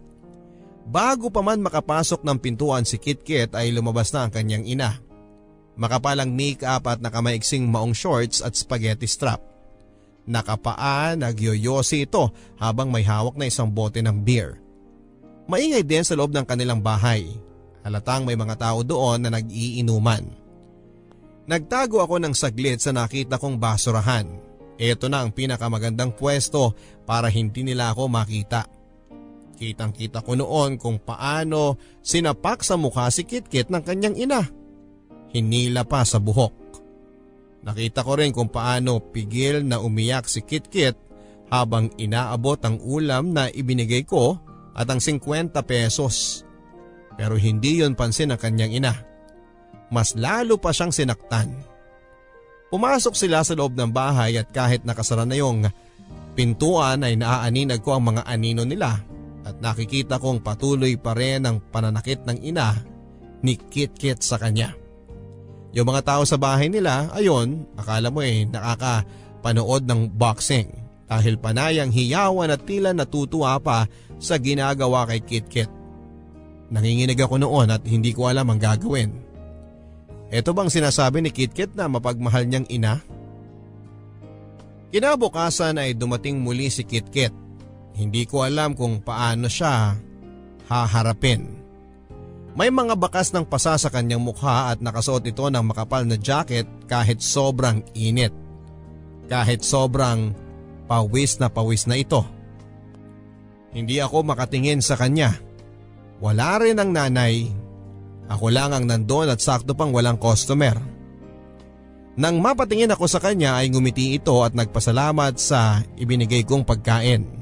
Bago pa man makapasok ng pintuan si Kitkit ay lumabas na ang kanyang ina. Makapalang make-up at nakamaiksing maong shorts at spaghetti strap. Nakapaa, nagyoyosi ito habang may hawak na isang bote ng beer. Maingay din sa loob ng kanilang bahay. Halatang may mga tao doon na nag-iinuman. Nagtago ako ng saglit sa nakita kong basurahan. Ito na ang pinakamagandang pwesto para hindi nila ako makita. Kitang-kita ko noon kung paano sinapak sa mukha si Kitkit ng kanyang ina. Hinila pa sa buhok. Nakita ko rin kung paano pigil na umiyak si Kitkit habang inaabot ang ulam na ibinigay ko at ang 50 pesos. Pero hindi yon pansin ng kanyang ina. Mas lalo pa siyang sinaktan. Pumasok sila sa loob ng bahay at kahit nakasara na yung pintuan ay naaaninag ko ang mga anino nila at nakikita kong patuloy pa rin ang pananakit ng ina ni Kit-Kit sa kanya. Yung mga tao sa bahay nila, ayon, akala mo nakakapanood ng boxing dahil panayang hiyawan at tila natutuwa pa sa ginagawa kay Kit-Kit. Nanginginig ako noon at hindi ko alam ang gagawin. Ito bang sinasabi ni Kit-Kit na mapagmahal niyang ina? Kinabukasan ay dumating muli si Kit-Kit. Hindi ko alam kung paano siya haharapin. May mga bakas ng pasa sa kanyang mukha at nakasuot ito ng makapal na jacket kahit sobrang init. Kahit sobrang pawis na ito. Hindi ako makatingin sa kanya. Wala rin ang nanay. Ako lang ang nandoon at sakto pang walang customer. Nang mapatingin ako sa kanya ay ngumiti ito at nagpasalamat sa ibinigay kong pagkain.